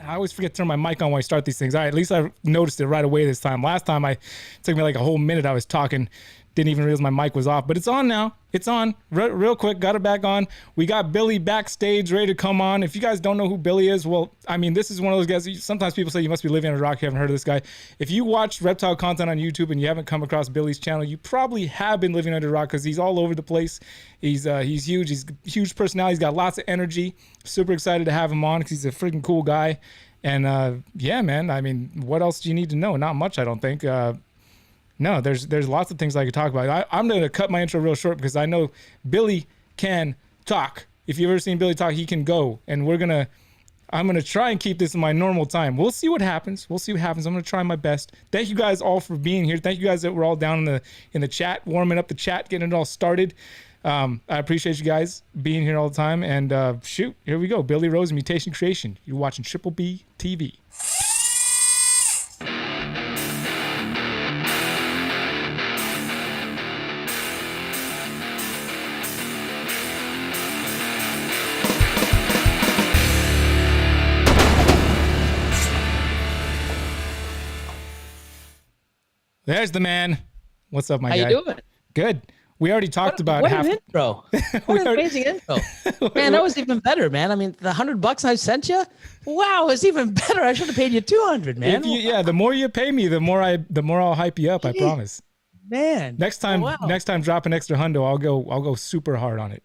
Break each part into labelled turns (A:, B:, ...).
A: I always forget to turn my mic on when I start these things. All right, at least I noticed it right away this time. Last time it took me like a whole minute. I was talking, didn't even realize my mic was off, but it's on now. It's on real quick. Got it back on. We got Billy backstage ready to come on. If you guys don't know who Billy is, well, I mean, this is one of those guys. Sometimes people say you must be living under a rock. You haven't heard of this guy. If you watch reptile content on YouTube and you haven't come across Billy's channel, you probably have been living under a rock because he's all over the place. He's huge. He's a huge personality. He's got lots of energy. Super excited to have him on because he's a freaking cool guy. And yeah, man, I mean, what else do you need to know? Not much, I don't think. No, there's lots of things I could talk about. I'm going to cut my intro real short because I know Billy can talk. If you've ever seen Billy talk, he can go. And I'm going to try and keep this in my normal time. We'll see what happens. I'm going to try my best. Thank you guys all for being here. Thank you guys that were all down in the chat, warming up the chat, getting it all started. I appreciate you guys being here all the time. And shoot, here we go. Billy Rose, Mutation Creation. You're watching Triple B TV. There's the man. What's up, my guy?
B: How you doing?
A: Good. We already talked about
B: what
A: half.
B: An intro. What an amazing intro. Man, that was even better, man. I mean, the $100 I sent you, wow, it's even better. I should have paid you $200, man.
A: Yeah, the more you pay me, the more I'll hype you up. I promise.
B: Man.
A: Next time, drop an extra hundo. I'll go super hard on it.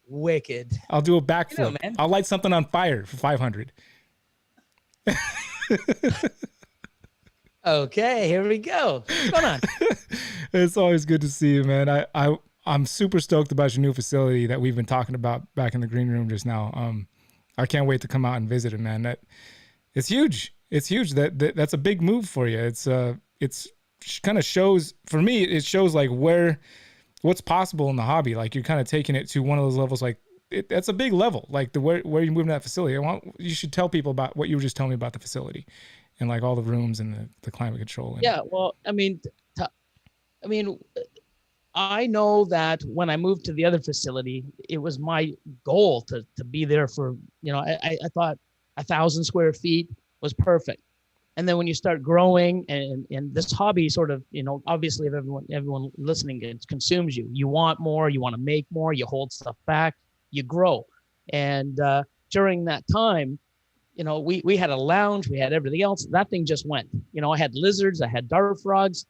B: Wicked.
A: I'll do a backflip. Man. I'll light something on fire for 500.
B: Okay, here we go. What's going on?
A: It's always good to see you, man. I'm super stoked about your new facility that we've been talking about back in the green room just now. I can't wait to come out and visit it, man. It's huge. It's huge. That's a big move for you. It's kind of shows, for me, it shows like what's possible in the hobby. Like you're kind of taking it to one of those levels. Like that's a big level. Like where you're moving that facility. You should tell people about what you were just telling me about the facility. And like all the rooms and the climate control.
B: Yeah, well, I mean, I know that when I moved to the other facility, it was my goal to be there for, I thought 1,000 square feet was perfect. And then when you start growing and this hobby sort of, obviously if everyone listening, it consumes you. You want more, you want to make more, you hold stuff back, you grow. And during that time, we had a lounge, we had everything else. That thing just went. I had lizards, I had dart frogs.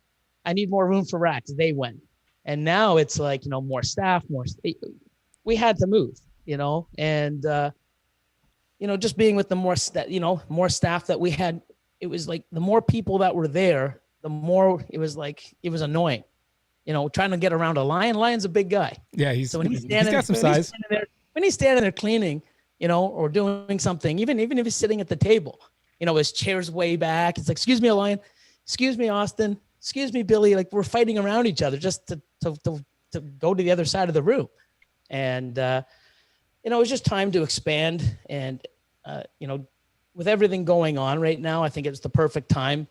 B: I need more room for racks. They went. And now it's like, more staff, we had to move, and, just being with the more staff that we had, it was like the more people that were there, the more it was like, it was annoying, trying to get around a lion. Lion's a big guy.
A: Yeah.
B: He's
A: got some size.
B: When he's standing there cleaning, or doing something, even if he's sitting at the table, his chair's way back. It's like, excuse me, Lion. Excuse me, Austin. Excuse me, Billy. Like we're fighting around each other just to go to the other side of the room. And, it was just time to expand. And, with everything going on right now, I think it's the perfect time.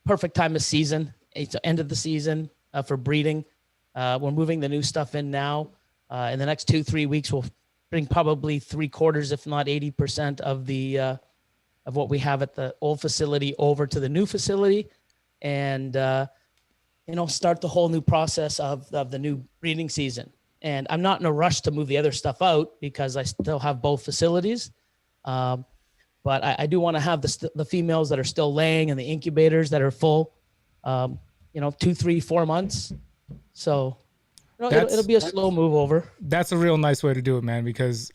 B: Perfect time of season. It's the end of the season for breeding. We're moving the new stuff in now. In the next 2-3 weeks, we'll bring probably 3/4, if not 80% of what we have at the old facility over to the new facility, and start the whole new process of the new breeding season. And I'm not in a rush to move the other stuff out because I still have both facilities, but I do want to have the females that are still laying and the incubators that are full, 2, 3, 4 months. So. It'll be a slow move over.
A: That's a real nice way to do it, man, because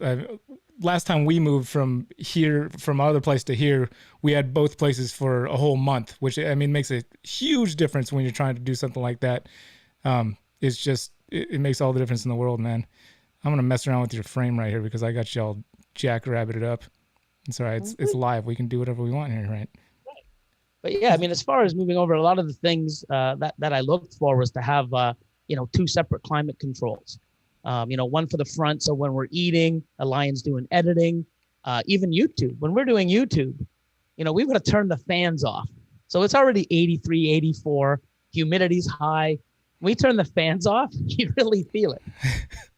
A: last time we moved from other place to here, we had both places for a whole month, which, I mean, makes a huge difference when you're trying to do something like that. It's just, it makes all the difference in the world, man. I'm going to mess around with your frame right here because I got you all jackrabbited up. It's all right. It's live. We can do whatever we want here, right?
B: But yeah, I mean, as far as moving over, a lot of the things that I looked for was to have, 2 separate climate controls. One for the front. So when we're eating, a lion's doing editing, even YouTube. When we're doing YouTube, we've got to turn the fans off. So it's already 83, 84, humidity's high. We turn the fans off, you really feel it.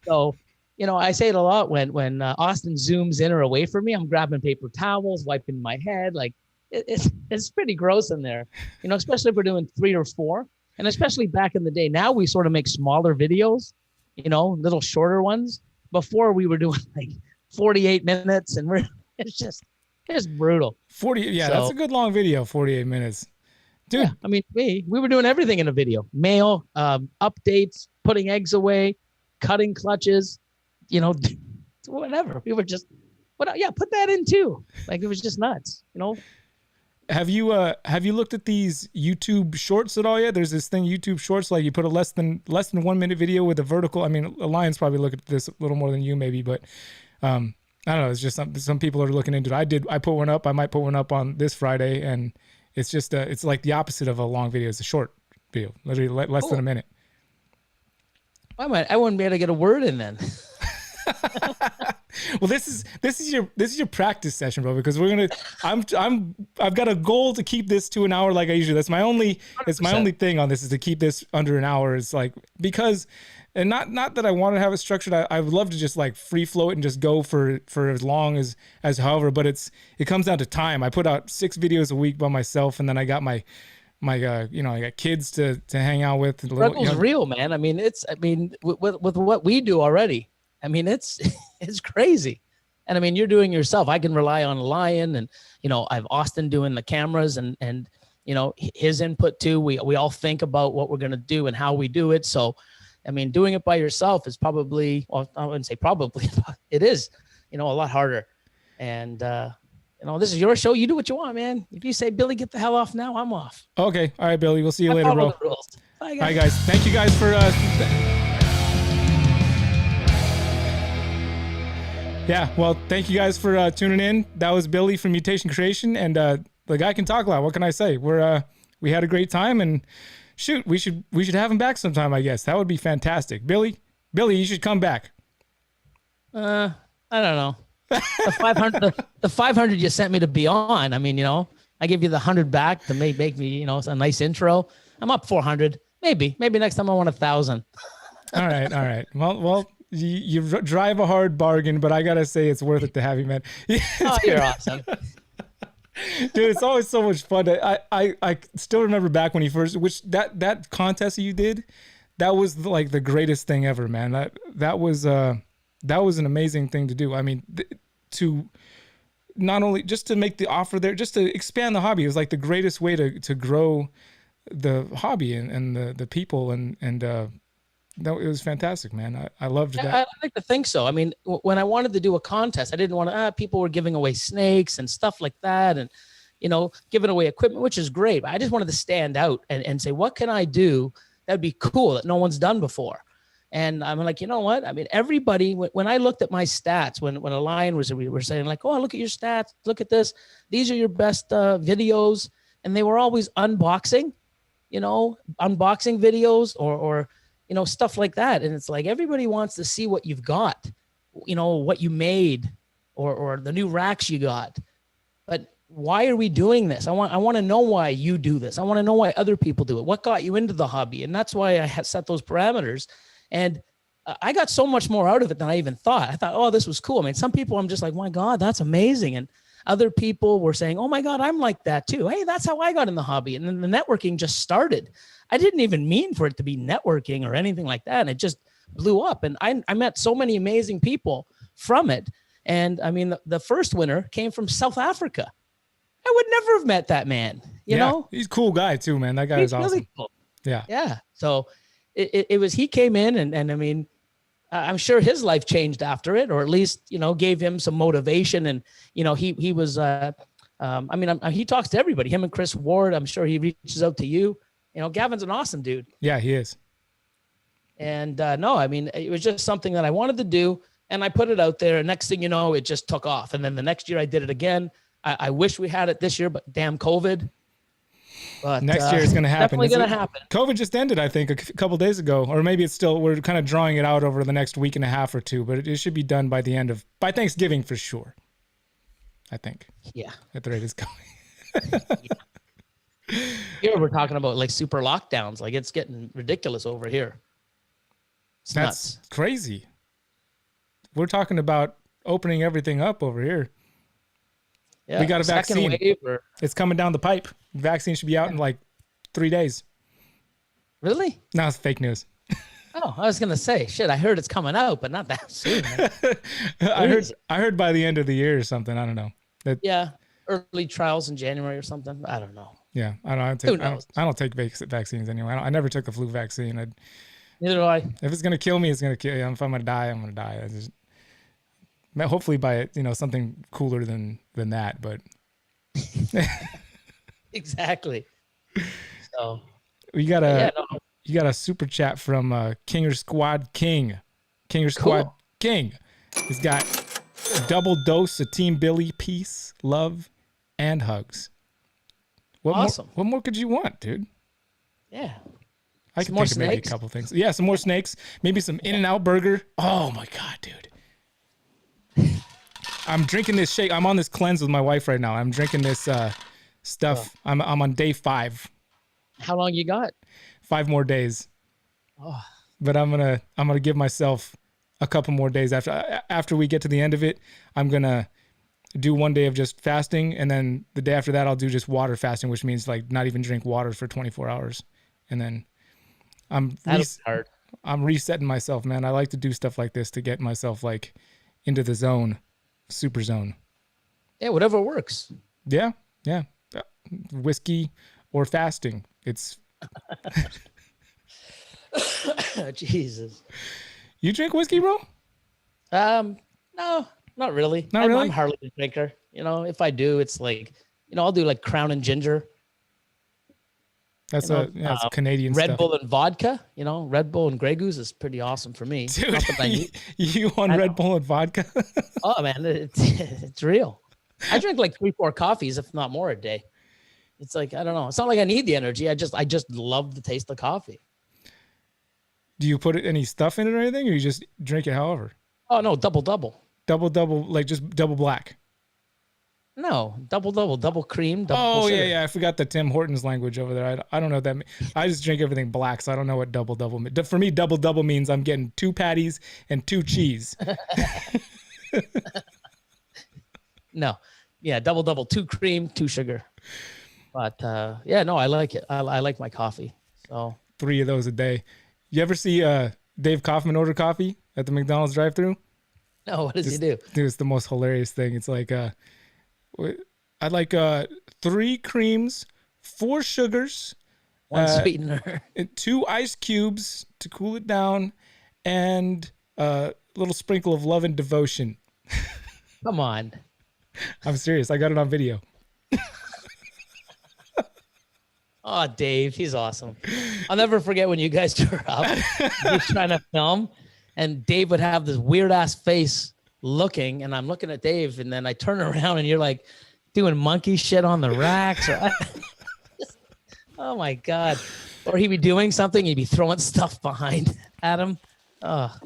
B: So, you know, I say it a lot when Austin zooms in or away from me, I'm grabbing paper towels, wiping my head. Like it's pretty gross in there, you know, especially if we're doing 3 or 4. And especially back in the day, now we sort of make smaller videos, you know, little shorter ones. Before we were doing like 48 minutes and it's brutal.
A: 40. Yeah,
B: So,
A: that's a good long video. 48 minutes, dude.
B: yeah, I mean, we were doing everything in a video: mail, updates, putting eggs away, cutting clutches, you know, whatever. We were just, yeah, put that in too. Like it was just nuts, you know.
A: Have you looked at these YouTube shorts at all yet? There's this thing, YouTube shorts, like you put a less than 1 minute video with a vertical. I mean, Alliance probably look at this a little more than you maybe, but I don't know. It's just some people are looking into it. I put one up. I might put one up on this Friday, and it's just it's like the opposite of a long video. It's a short video, literally less than a minute.
B: I wouldn't be able to get a word in then.
A: Well, this is your practice session, bro. Because I've got a goal to keep this to an hour like I usually. That's my only. 100%. It's my only thing on this is to keep this under an hour. It's like because, and not that I want to have it structured. I would love to just like free flow it and just go for as long as however. But it comes down to time. I put out 6 videos a week by myself, and then I got my I got kids to hang out with.
B: Struggle's real, man. I mean, with what we do already. I mean, it's crazy. And I mean, you're doing yourself. I can rely on Lion and, you know, I've Austin doing the cameras and, you know, his input too. We all think about what we're going to do and how we do it. So, I mean, doing it by yourself is probably, well, I wouldn't say probably, it is, you know, a lot harder. And, you know, this is your show. You do what you want, man. If you say, Billy, get the hell off now, I'm off.
A: Okay. All right, Billy. We'll see you later, bro.
B: Bye, guys.
A: All right, guys. Thank you guys for, yeah, well, thank you guys for tuning in. That was Billy from Mutation Creation, and the guy can talk a lot. What can I say? We had a great time, and shoot, we should have him back sometime. I guess that would be fantastic. Billy, you should come back.
B: I don't know. The 500 you sent me to be on. I mean, you know, I give you the 100 back to make me, you know, a nice intro. I'm up 400. Maybe next time I want 1,000. All
A: right. Well. You drive a hard bargain, but I gotta say it's worth it to have you, man.
B: Oh, you're awesome,
A: dude. It's always so much fun. I still remember back when you first, which that contest you did, that was like the greatest thing ever, man. That was an amazing thing to do. I mean, to not only just to make the offer there, just to expand the hobby. It was like the greatest way to grow the hobby and the people and. No, it was fantastic, man. I loved that.
B: I like to think so. I mean, when I wanted to do a contest, I didn't want to, people were giving away snakes and stuff like that. And, you know, giving away equipment, which is great. But I just wanted to stand out and say, what can I do that'd be cool that no one's done before? And I'm like, you know what? I mean, everybody, when I looked at my stats, when a Lion we were saying like, oh, look at your stats. Look at this. These are your best videos. And they were always unboxing, you know, unboxing videos or you know, stuff like that. And it's like, everybody wants to see what you've got, you know, what you made or the new racks you got. But why are we doing this? I want to know why you do this. I want to know why other people do it. What got you into the hobby? And that's why I had set those parameters. And I got so much more out of it than I even thought. I thought, oh, this was cool. I mean, some people I'm just like, my God, that's amazing. And other people were saying, oh my God, I'm like that too. Hey, that's how I got in the hobby. And then the networking just started. I didn't even mean for it to be networking or anything like that. And it just blew up. And I met so many amazing people from it. And I mean, the first winner came from South Africa. I would never have met that man, you know?
A: He's a cool guy too, man. That guy is awesome. Really cool. Yeah.
B: Yeah. So it was, he came in and I mean, I'm sure his life changed after it, or at least, you know, gave him some motivation. And, you know, he was, I mean, he talks to everybody, him and Chris Ward. I'm sure he reaches out to you. You know, Gavin's an awesome dude.
A: Yeah, he is.
B: And no, I mean, it was just something that I wanted to do. And I put it out there. And next thing you know, it just took off. And then the next year I did it again. I wish we had it this year, but damn COVID. But
A: next year it's going to happen.
B: Definitely going to happen.
A: COVID just ended, I think, a couple days ago. Or maybe it's still, we're kind of drawing it out over the next week and a half or two. But it should be done by by Thanksgiving for sure. I think.
B: Yeah.
A: At the rate it's going.
B: Yeah. Here we're talking about like super lockdowns. Like it's getting ridiculous over here.
A: That's nuts. Crazy. we're talking about opening everything up over here.
B: Yeah,
A: We got a
B: second
A: vaccine.
B: wave or
A: It's coming down the pipe. The vaccine should be out in like 3 days.
B: really?
A: No, it's fake news.
B: Oh, I was gonna say, shit. I heard it's coming out, but not that soon. Man.
A: I heard by the end of the year or something. I don't know.
B: Yeah, early trials in January or something. I don't know.
A: Yeah, I don't take vaccines anyway. I never took the flu vaccine.
B: Neither do I.
A: If it's gonna kill me, it's gonna kill you. If I'm gonna die, I'm gonna die. Hopefully by something cooler than that. But
B: Exactly. So
A: you got a super chat from Kinger Squad King. Kinger Squad King. He's got a double dose of Team Billy, peace, love, and hugs.
B: Awesome.
A: What more could you want, dude?
B: Yeah.
A: I can think of maybe a couple things. Yeah, some more snakes. Maybe some In-N-Out burger. Oh my god, dude. I'm drinking this shake. I'm on this cleanse with my wife right now. I'm drinking this stuff. I'm on day 5.
B: How long you got?
A: 5 more days.
B: Oh.
A: But I'm gonna give myself a couple more days after we get to the end of it. I'm gonna do 1 day of just fasting, and then the day after that I'll do just water fasting, which means like not even drink water for 24 hours. And then I'm resetting myself, man. I like to do stuff like this to get myself like into the zone, super zone.
B: Yeah, whatever works.
A: Yeah. Whiskey or fasting. It's
B: Jesus.
A: You drink whiskey, bro?
B: No, not really.
A: Not really?
B: I'm hardly a drinker. If I do, it's like, I'll do like Crown and Ginger.
A: That's it's Canadian
B: Red
A: stuff.
B: Bull and vodka. Red Bull and Grey Goose is pretty awesome for me.
A: Dude, you on Red Bull and vodka?
B: Oh man, it's real. I drink like 3-4 coffees, if not more, a day. It's like, I don't know. It's not like I need the energy. I just love the taste of coffee.
A: Do you put any stuff in it or anything, or you just drink it however?
B: Oh no, double.
A: Double, like just double black.
B: No, double cream.
A: Oh
B: sugar.
A: yeah. I forgot the Tim Hortons language over there. I don't know what that means. I just drink everything black, so I don't know what double means. For me, double means I'm getting 2 patties and 2 cheese.
B: No, yeah, double, 2 cream, 2 sugar. But yeah, no, I like it. I like my coffee. So
A: 3 of those a day. You ever see Dave Kaufman order coffee at the McDonald's drive-thru?
B: No, what does he do?
A: Dude, it's the most hilarious thing. It's like I'd like 3 creams, 4 sugars,
B: 1 sweetener,
A: and 2 ice cubes to cool it down, and a little sprinkle of love and devotion.
B: Come on.
A: I'm serious. I got it on video.
B: Oh, Dave, he's awesome. I'll never forget when you guys were up, you're trying to film, and Dave would have this weird ass face looking, and I'm looking at Dave, and then I turn around and you're like doing monkey shit on the racks. Oh my God. Or he'd be doing something, he'd be throwing stuff behind Adam. Oh,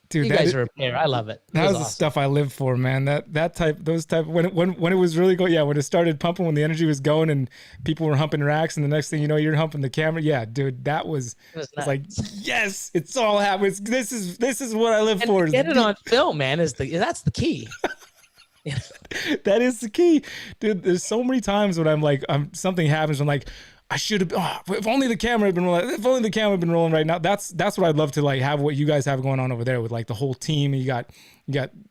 B: dude, you guys are a pair. I love it.
A: That was awesome. The stuff I live for, man. Those type when it was really going, when it started pumping, when the energy was going and people were humping racks, and the next thing you know, you're humping the camera. Yeah, dude, that was like, yes, it's all happening. This is what I live for.
B: Get it on film, man. That's the key.
A: That is the key, dude. There's so many times when I'm like, something happens, I'm like, I should have. Oh, if only the camera had been rolling. If only the camera had been rolling right now. That's what I'd love to like have. What you guys have going on over there with like the whole team. You got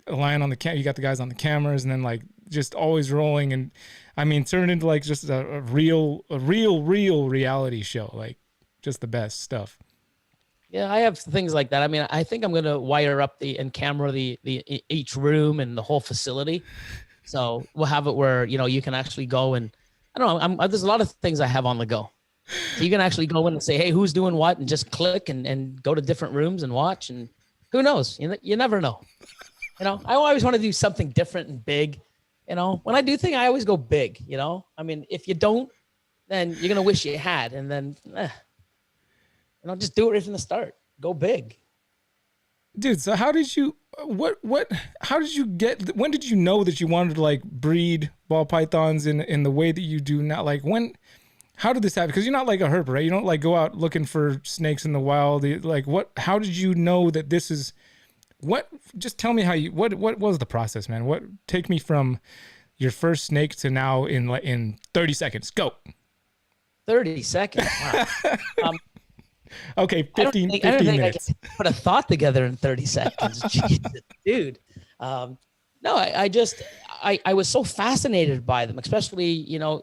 A: a line on the cam. You got the guys on the cameras, and then like just always rolling. And I mean, turn it into like just a real reality show. Like just the best stuff.
B: Yeah, I have things like that. I mean, I think I'm gonna wire up and camera the each room and the whole facility. So we'll have it where you can actually go and. I don't know. There's a lot of things I have on the go. So you can actually go in and say, hey, who's doing what? And just click and go to different rooms and watch. And who knows? You never know. I always want to do something different and big. When I do things, I always go big. I mean, if you don't, then you're going to wish you had. And then, just do it right from the start. Go big.
A: Dude, so how did you, how did you when did you know that you wanted to like breed ball pythons in the way that you do now? Like how did this happen? Because you're not like a herper, right? You don't like go out looking for snakes in the wild. Like how did you know that this is just tell me what was the process, man? Take me from your first snake to now in 30 seconds. Go.
B: 30 seconds. Wow.
A: Okay, 15
B: I don't think
A: minutes.
B: I can put a thought together in 30 seconds. Jesus, dude. No, I was so fascinated by them, especially, you know,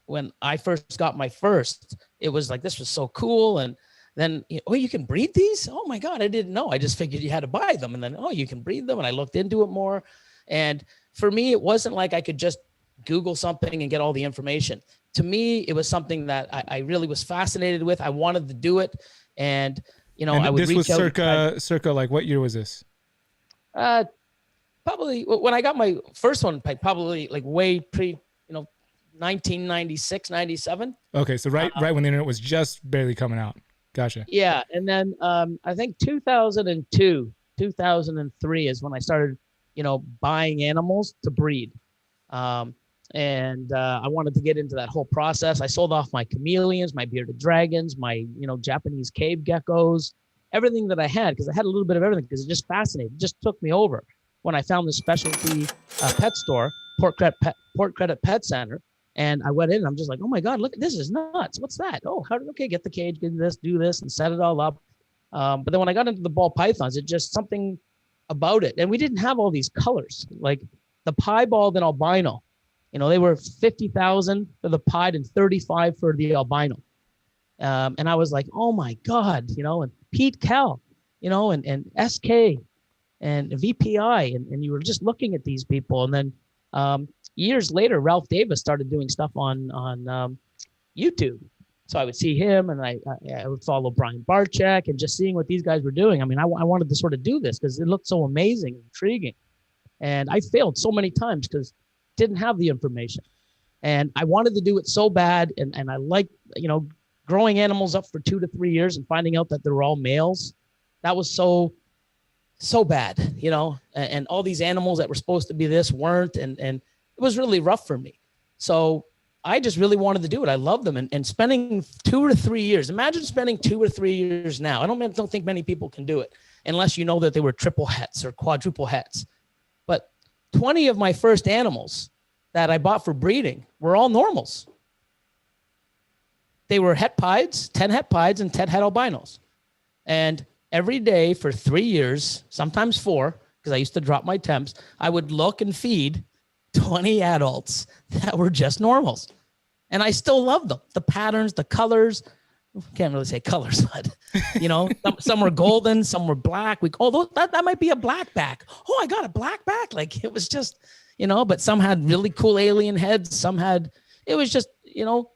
B: when I first got my first, it was like, this was so cool. And then, oh, you can breed these? Oh my God, I didn't know. I just figured you had to buy them. And then, oh, you can breed them. And I looked into it more. And for me, it wasn't like I could just Google something and get all the information. To me, it was something that I really was fascinated with. I wanted to do it. And, you know,
A: And
B: I would
A: this was
B: reach out.
A: circa like, what year was this?
B: Probably when I got my first one, probably like way pre, 1996, 97.
A: Okay, so right when the internet was just barely coming out. Gotcha.
B: Yeah, and then I think 2002, 2003 is when I started, buying animals to breed. And I wanted to get into that whole process. I sold off my chameleons, my bearded dragons, my, Japanese cave geckos, everything that I had, because I had a little bit of everything, because it just fascinated. It just took me over. When I found the specialty pet store, Port Credit Pet Center, and I went in and I'm just like, oh my God, look, this is nuts. What's that? Oh, get the cage, get this, do this, and set it all up. But then when I got into the ball pythons, it just something about it. And we didn't have all these colors, like the piebald and albino. They were 50,000 for the pied and 35 for the albino. And I was like, oh my God, and Pete Cal, and SK. And VPI, and you were just looking at these people. And then years later, Ralph Davis started doing stuff on YouTube. So I would see him, and I would follow Brian Barczyk, and just seeing what these guys were doing. I mean, I wanted to sort of do this because it looked so amazing and intriguing. And I failed so many times because didn't have the information. And I wanted to do it so bad. And I liked, growing animals up for 2 to 3 years and finding out that they were all males. That was so bad, and all these animals that were supposed to be this weren't, and it was really rough for me. So I just really wanted to do it. I love them, and spending 2 or 3 years. Imagine spending 2 or 3 years now. I don't think many people can do it unless you know that they were triple hets or quadruple hets. But 20 of my first animals that I bought for breeding were all normals. They were het pieds, 10 het pieds, and 10 het albinos. And every day for 3 years, sometimes 4, because I used to drop my temps, I would look and feed 20 adults that were just normals. And I still love them. The patterns, the colors, can't really say colors, but, some were golden, some were black. That might be a black back. Oh, I got a black back. Like, it was just, but some had really cool alien heads. Some had, it was just,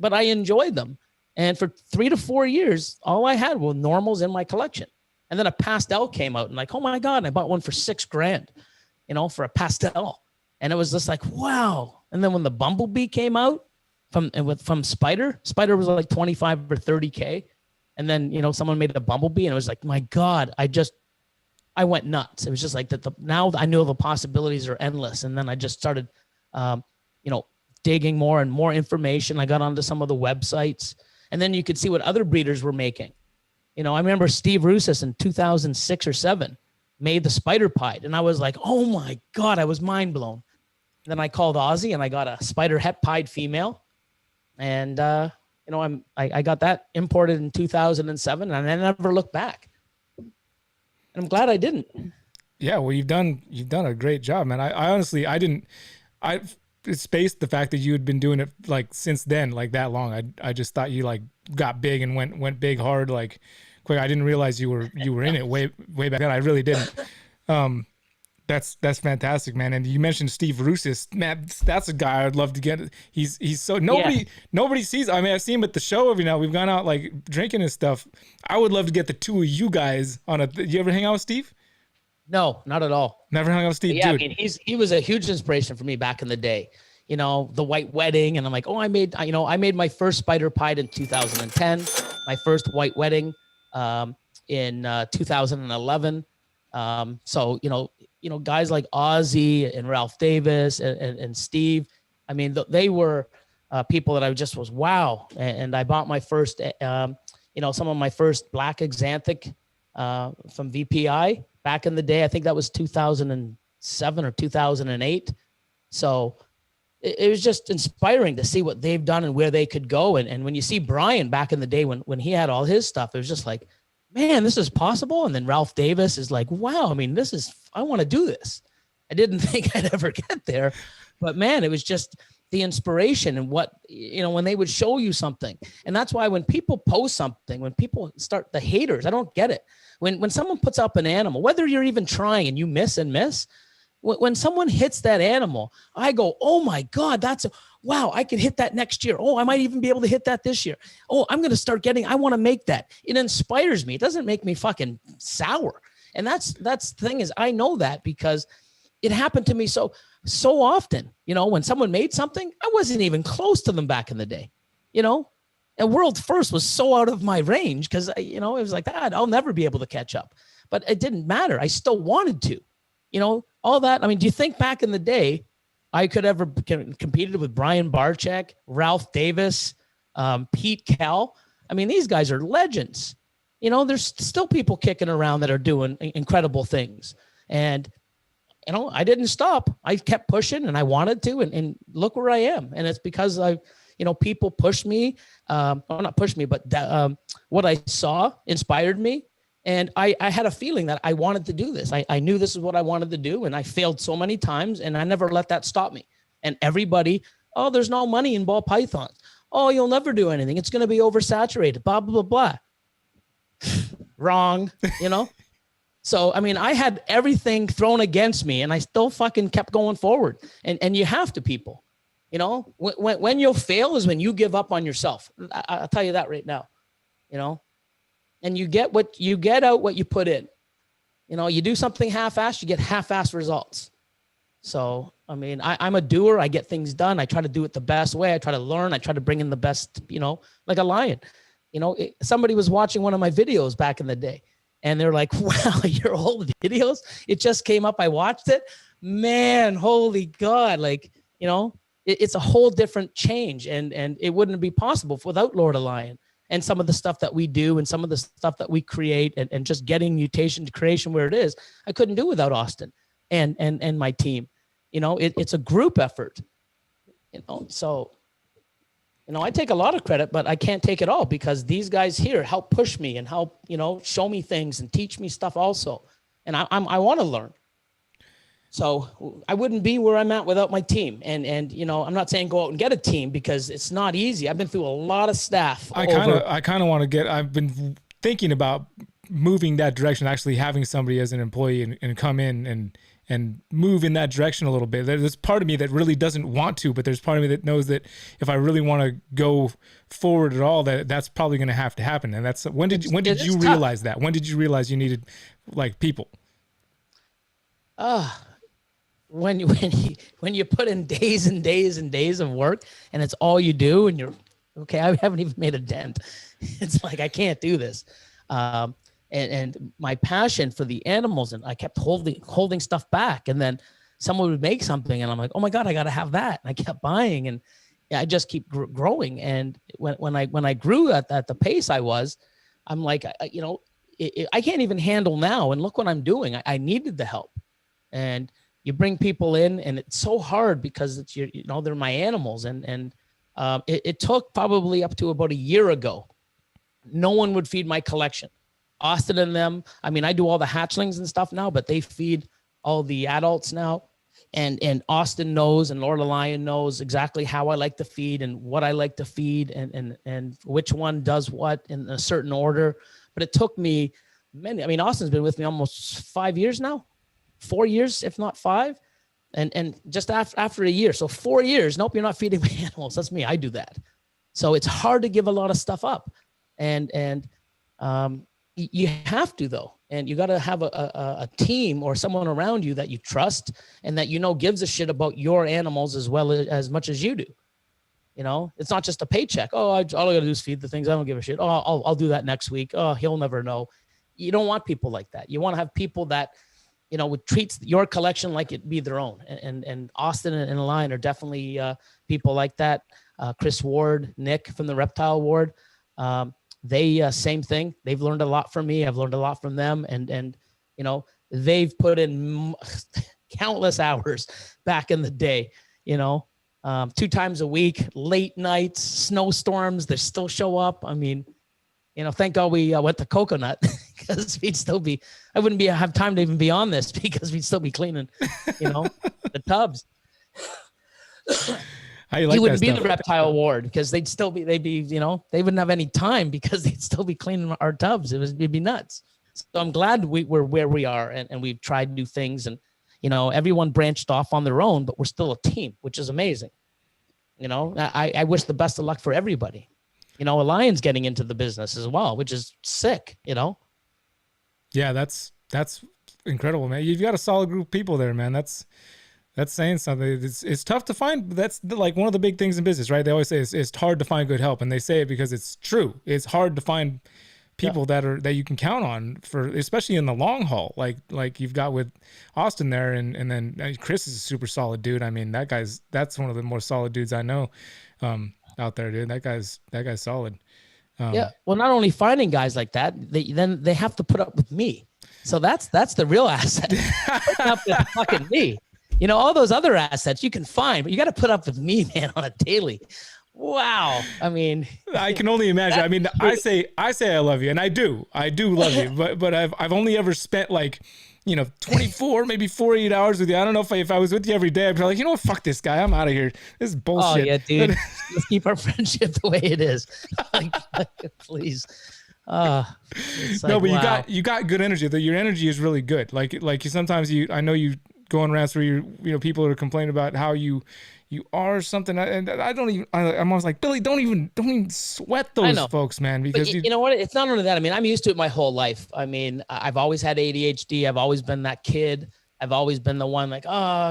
B: but I enjoyed them. And for 3 to 4 years, all I had were normals in my collection. And then a pastel came out, and like, oh my God, I bought one for $6,000, for a pastel. And it was just like, wow. And then when the bumblebee came out from Spider was like 25 or 30K. And then, someone made a bumblebee, and it was like, my God, I went nuts. It was just like that. Now I knew the possibilities are endless. And then I just started, digging more and more information. I got onto some of the websites, and then you could see what other breeders were making. I remember Steve Russis in 2006 or 7 made the spider pied, and I was like, oh my God, I was mind blown. And then I called Ozzy, and I got a spider het pied female, and I got that imported in 2007, and I never looked back. And I'm glad I didn't.
A: Yeah, well, you've done a great job, man. I honestly, I spaced the fact that you had been doing it like since then, like that long. I just thought you like got big and went big hard like quick. I didn't realize you were in it way back then. I really didn't. That's fantastic, man. And you mentioned Steve Russis, man. That's a guy I'd love to get. He's so nobody sees. I mean, I've seen him at the show every night. We've gone out like drinking and stuff. I would love to get the two of you guys on a. You ever hang out with Steve?
B: No, not at all.
A: Never hung out with Steve.
B: Yeah,
A: dude.
B: I mean, he was a huge inspiration for me back in the day. The white wedding, and I'm like, oh, I made my first spider pied in 2010, my first white wedding in 2011. So guys like Ozzy and Ralph Davis and Steve, I mean, they were people that I just was wow. And I bought my first, some of my first black axanthic from VPI back in the day. I think that was 2007 or 2008. So it was just inspiring to see what they've done and where they could go. And when you see Brian back in the day, when he had all his stuff, it was just like, man, this is possible. And then Ralph Davis is like, wow, I mean, I want to do this. I didn't think I'd ever get there, but man, it was just the inspiration and what, when they would show you something. And that's why when people post something, when people start, the haters, I don't get it. When someone puts up an animal, whether you're even trying and you miss, when someone hits that animal, I go, oh my God, wow, I could hit that next year. Oh, I might even be able to hit that this year. Oh, I'm going to start I want to make that. It inspires me. It doesn't make me fucking sour. And that's the thing is, I know that because it happened to me so often, when someone made something, I wasn't even close to them back in the day, and world first was so out of my range. Cause it was like that. I'll never be able to catch up, but it didn't matter. I still wanted to, all that. I mean, do you think back in the day, I could ever competed with Brian Barczyk, Ralph Davis, Pete Kell? I mean, these guys are legends. There's still people kicking around that are doing incredible things. And, I didn't stop. I kept pushing and I wanted to, and look where I am. And it's because people pushed me, well, not pushed me, but what I saw inspired me. And I had a feeling that I wanted to do this. I knew this is what I wanted to do. And I failed so many times and I never let that stop me. And everybody, oh, there's no money in ball pythons. Oh, you'll never do anything. It's going to be oversaturated, blah, blah, blah, blah. Wrong, So, I mean, I had everything thrown against me and I still fucking kept going forward. And you have to, people, when you'll fail is when you give up on yourself. I'll tell you that right now, and you get out what you put in. You do something half-assed, you get half-assed results. So, I mean, I'm a doer. I get things done. I try to do it the best way. I try to learn. I try to bring in the best, like a lion. Somebody was watching one of my videos back in the day and they're like, wow, your old videos, it just came up. I watched it, man, holy God. Like, it's a whole different change and it wouldn't be possible without Lord of Lion. And some of the stuff that we do and some of the stuff that we create and just getting Mutation Creation where it is, I couldn't do without Austin and my team. It's a group effort, so, I take a lot of credit, but I can't take it all because these guys here help push me and help, show me things and teach me stuff also. And I want to learn. So I wouldn't be where I'm at without my team. And I'm not saying go out and get a team because it's not easy. I've been through a lot of staff.
A: I kind of want to I've been thinking about moving that direction, actually having somebody as an employee and come in and move in that direction a little bit. There's part of me that really doesn't want to, but there's part of me that knows that if I really want to go forward at all, that's probably going to have to happen. And that's when did you realize that? When did you realize you needed like people?
B: When you put in days and days and days of work and it's all you do and you're okay, I haven't even made a dent. It's like, I can't do this. And my passion for the animals, and I kept holding stuff back. And then someone would make something and I'm like, oh my God, I got to have that. And I kept buying and I just keep growing. And when I grew at the pace I was, I'm like, I can't even handle now. And look what I'm doing. I needed the help. And you bring people in and it's so hard because it's they're my animals. And it took probably up to about a year ago. No one would feed my collection. Austin and them, I mean, I do all the hatchlings and stuff now, but they feed all the adults now. And Austin knows and Lord of Lion knows exactly how I like to feed and what I like to feed and which one does what in a certain order. But it took me Austin's been with me almost 5 years now, 4 years, if not 5. And just after a year. So 4 years, nope, you're not feeding my animals. That's me. I do that. So it's hard to give a lot of stuff up. And you have to, though. And you got to have a team or someone around you that you trust and that gives a shit about your animals as well as much as you do. It's not just a paycheck. Oh, all I got to do is feed the things. I don't give a shit. Oh, I'll do that next week. Oh, he'll never know. You don't want people like that. You want to have people that, would treat your collection like it be their own. And Austin and Lion are definitely people like that. Chris Ward, Nick from the Reptile Ward. They same thing. They've learned a lot from me. I've learned a lot from them, and you know, they've put in countless hours back in the day. You know, 2 times a week, late nights, snowstorms. They still show up. I mean, you know, thank God we went to Coconut because we'd still be. I wouldn't have time to even be on this because we'd still be cleaning, you know, the tubs.
A: How you like
B: he wouldn't
A: that
B: be
A: stuff?
B: the reptile ward because they'd be, you know, they wouldn't have any time because they'd still be cleaning our tubs. It'd be nuts. So I'm glad we're where we are and we've tried new things and, you know, everyone branched off on their own, but we're still a team, which is amazing. You know, I wish the best of luck for everybody. You know, Alion's getting into the business as well, which is sick, you know?
A: Yeah, that's incredible, man. You've got a solid group of people there, man. That's saying something. It's tough to find. That's like one of the big things in business, right? They always say it's hard to find good help, and they say it because it's true. It's hard to find people that you can count on for, especially in the long haul. Like you've got with Austin there, and then Chris is a super solid dude. I mean, that's one of the more solid dudes I know out there, dude. That guy's solid.
B: Yeah. Well, not only finding guys like that, they have to put up with me. So that's the real asset. Putting up with fucking me. You know, all those other assets you can find, but you got to put up with me, man, on a daily. Wow. I mean,
A: I can only imagine. I mean, I say I love you, and I do love you, but I've only ever spent like, you know, 24, maybe 48 hours with you. I don't know if I was with you every day, I'd be like, you know what, fuck this guy. I'm out of here. This is bullshit.
B: Oh yeah, dude. Let's keep our friendship the way it is. Like, please. Like,
A: no, but
B: wow.
A: you got good energy. Your energy is really good. Like sometimes I know you go on rants where you know, people are complaining about how you are something, and I don't even. I'm always like, Billy, don't even sweat those folks, man, because
B: you know what? It's not only that. I mean, I'm used to it my whole life. I mean, I've always had ADHD. I've always been that kid. I've always been the one like,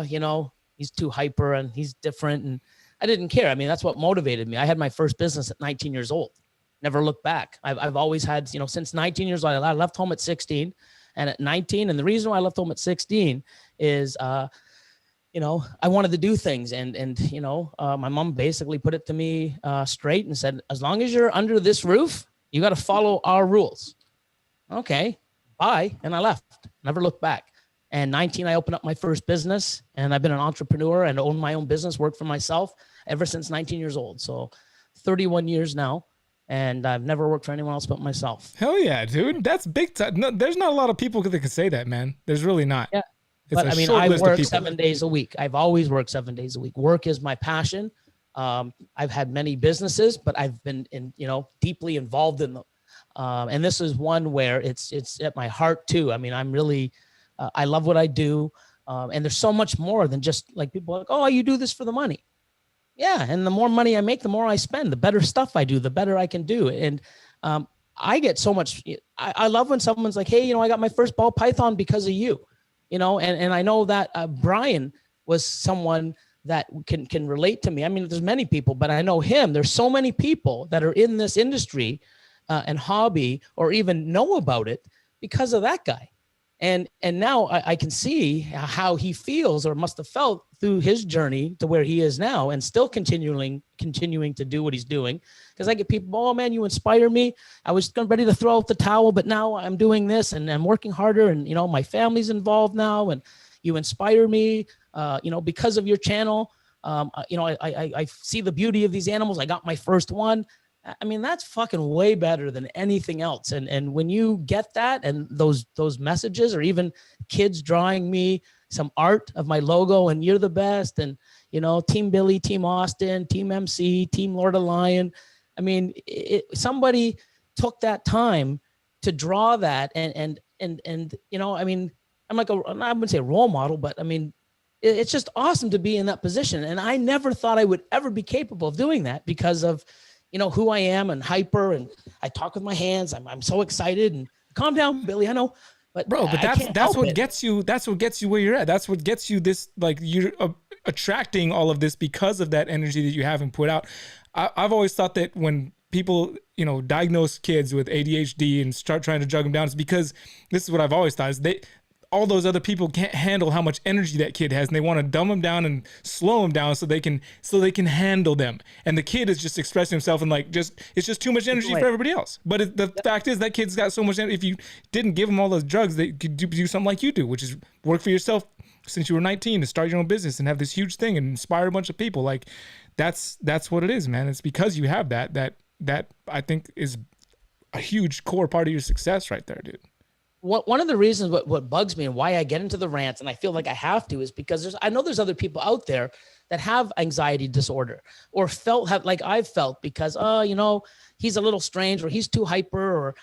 B: you know, he's too hyper and he's different, and I didn't care. I mean, that's what motivated me. I had my first business at 19 years old. Never looked back. I've always had, you know, since 19 years old. I left home at 16, and at 19, and the reason why I left home at 16 is, you know, I wanted to do things, and you know, my mom basically put it to me straight and said, as long as you're under this roof, you got to follow our rules. Okay, bye. And I left, never looked back. And 19, I opened up my first business, and I've been an entrepreneur and owned my own business, worked for myself ever since 19 years old. So 31 years now. And I've never worked for anyone else but myself.
A: Hell yeah, dude. That's big time. No, there's not a lot of people that can say that, man. There's really not.
B: Yeah.
A: It's
B: but I mean, I work 7 days a week. I've always worked 7 days a week. Work is my passion. I've had many businesses, but I've been deeply involved in them. And this is one where it's at my heart too. I mean, I'm really, I love what I do. And there's so much more than just like people are like, oh, you do this for the money. Yeah. And the more money I make, the more I spend, the better stuff I do, the better I can do. And I get so much, I love when someone's like, hey, I got my first ball python because of you, and I know that Brian was someone that can relate to me. I mean, there's many people, but I know him. There's so many people that are in this industry and hobby or even know about it because of that guy. And now I can see how he feels or must have felt through his journey to where he is now and still continuing to do what he's doing. Because I get people, oh man, you inspire me. I was ready to throw out the towel, but now I'm doing this and I'm working harder, and my family's involved now, and you inspire me, because of your channel. I see the beauty of these animals. I got my first one. I mean, that's fucking way better than anything else. And when you get that and those messages, or even kids drawing me some art of my logo and you're the best, and Team Billy, Team Austin, Team MC, Team Lord of Lion. I mean, somebody took that time to draw that, and I mean, I'm like I wouldn't say a role model, but I mean, it's just awesome to be in that position. And I never thought I would ever be capable of doing that because of who I am and hyper, and I talk with my hands. I'm so excited, and calm down, Billy. I know, but
A: bro, but that's what gets you. That's what gets you where you're at. That's what gets you this, like, you're attracting all of this because of that energy that you have and put out. I've always thought that when people, diagnose kids with ADHD and start trying to jug them down, it's because this is what I've always thought is all those other people can't handle how much energy that kid has, and they want to dumb him down and slow him down so they can handle them. And the kid is just expressing himself and like it's just too much energy for everybody else. But the fact is that kid's got so much energy. If you didn't give him all those drugs, they could do something like you do, which is work for yourself since you were 19 to start your own business and have this huge thing and inspire a bunch of people. Like that's what it is, man. It's because you have that I think is a huge core part of your success right there, dude.
B: One of the reasons what bugs me and why I get into the rants, and I feel like I have to, is because I know there's other people out there that have anxiety disorder or have like I've felt because, he's a little strange or he's too hyper or,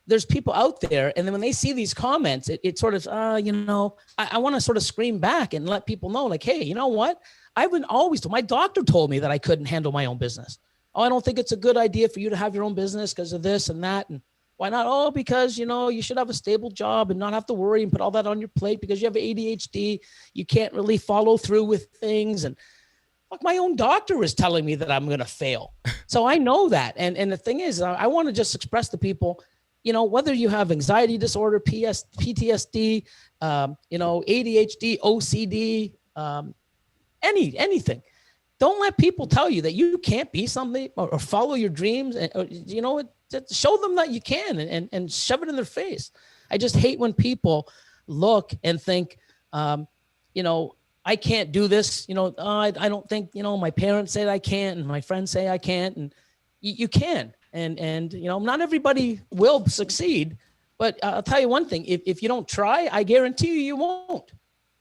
B: there's people out there. And then when they see these comments, it sort of, I want to sort of scream back and let people know like, hey, you know what? I've been always told, my doctor told me that I couldn't handle my own business. Oh, I don't think it's a good idea for you to have your own business because of this and that. And why not? Oh, because, you should have a stable job and not have to worry and put all that on your plate because you have ADHD. You can't really follow through with things. And fuck, my own doctor is telling me that I'm going to fail. So I know that. And the thing is, I want to just express to people, whether you have anxiety disorder, PTSD, ADHD, OCD, anything. Don't let people tell you that you can't be something or follow your dreams. And, show them that you can and shove it in their face. I just hate when people look and think, I can't do this. I don't think, my parents say I can't and my friends say I can't. And you can. And not everybody will succeed. But I'll tell you one thing. If you don't try, I guarantee you won't.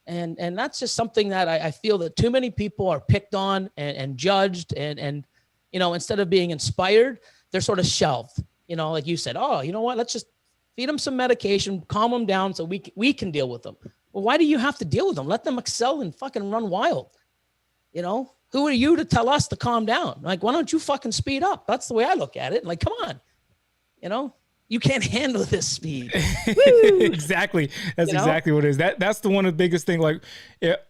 B: And that's just something that I feel that too many people are picked on and judged and instead of being inspired, they're sort of shelved, like you said, oh, you know what? Let's just feed them some medication, calm them down so we can deal with them. Well, why do you have to deal with them? Let them excel and fucking run wild. Who are you to tell us to calm down? Like, why don't you fucking speed up? That's the way I look at it. Like, come on, you can't handle this speed.
A: Exactly. That's exactly what it is. That's the one of the biggest thing. Like,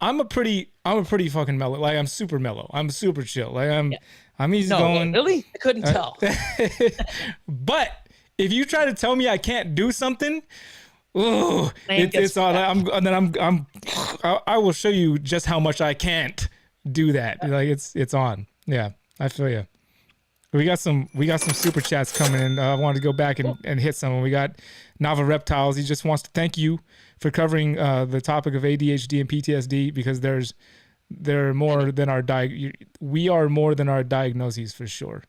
A: I'm a pretty fucking mellow. Like, I'm super mellow. I'm super chill. Like, I'm easy going.
B: Really? I couldn't tell.
A: But if you try to tell me I can't do something, it's on. I will show you just how much I can't do that. Like it's on. Yeah, I feel you. We got some super chats coming in. I wanted to go back and hit some. We got Nava Reptiles. He just wants to thank you for covering the topic of ADHD and PTSD because they're more than we are more than our diagnoses for sure.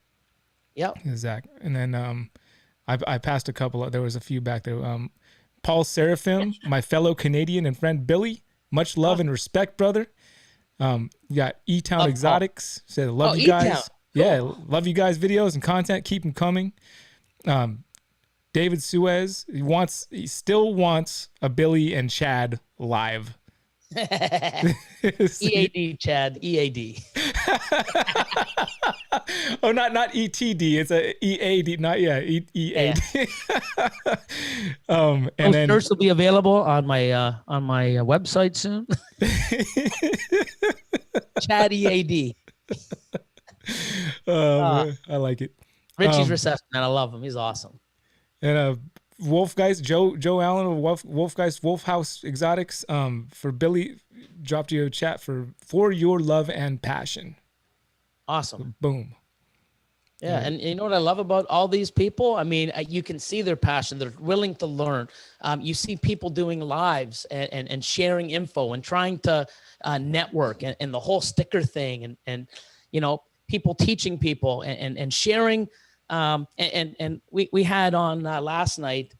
B: Yep.
A: Exactly. And then I passed a couple. There was a few back there. Paul Seraphim, my fellow Canadian and friend Billy. Much love and respect, brother. You got E-Town Exotics. Said love you guys.
B: E-Town.
A: Yeah, love you guys' videos and content. Keep them coming. David Suez, he still wants a Billy and Chad live.
B: EAD, Chad. EAD.
A: Oh, not ETD. It's a EAD. Not EAD. And then
B: shirts will be available on my website soon. Chad EAD.
A: Man, I like it.
B: Richie's reception, man. I love him. He's awesome.
A: And Wolf Guys, Joe Allen of Wolf Guys, Wolf House Exotics. For Billy, dropped you a chat for your love and passion.
B: Awesome.
A: Boom.
B: Yeah, and you know what I love about all these people? I mean, you can see their passion. They're willing to learn. You see people doing lives and sharing info and trying to network and the whole sticker thing and people teaching people and sharing. And we had on last night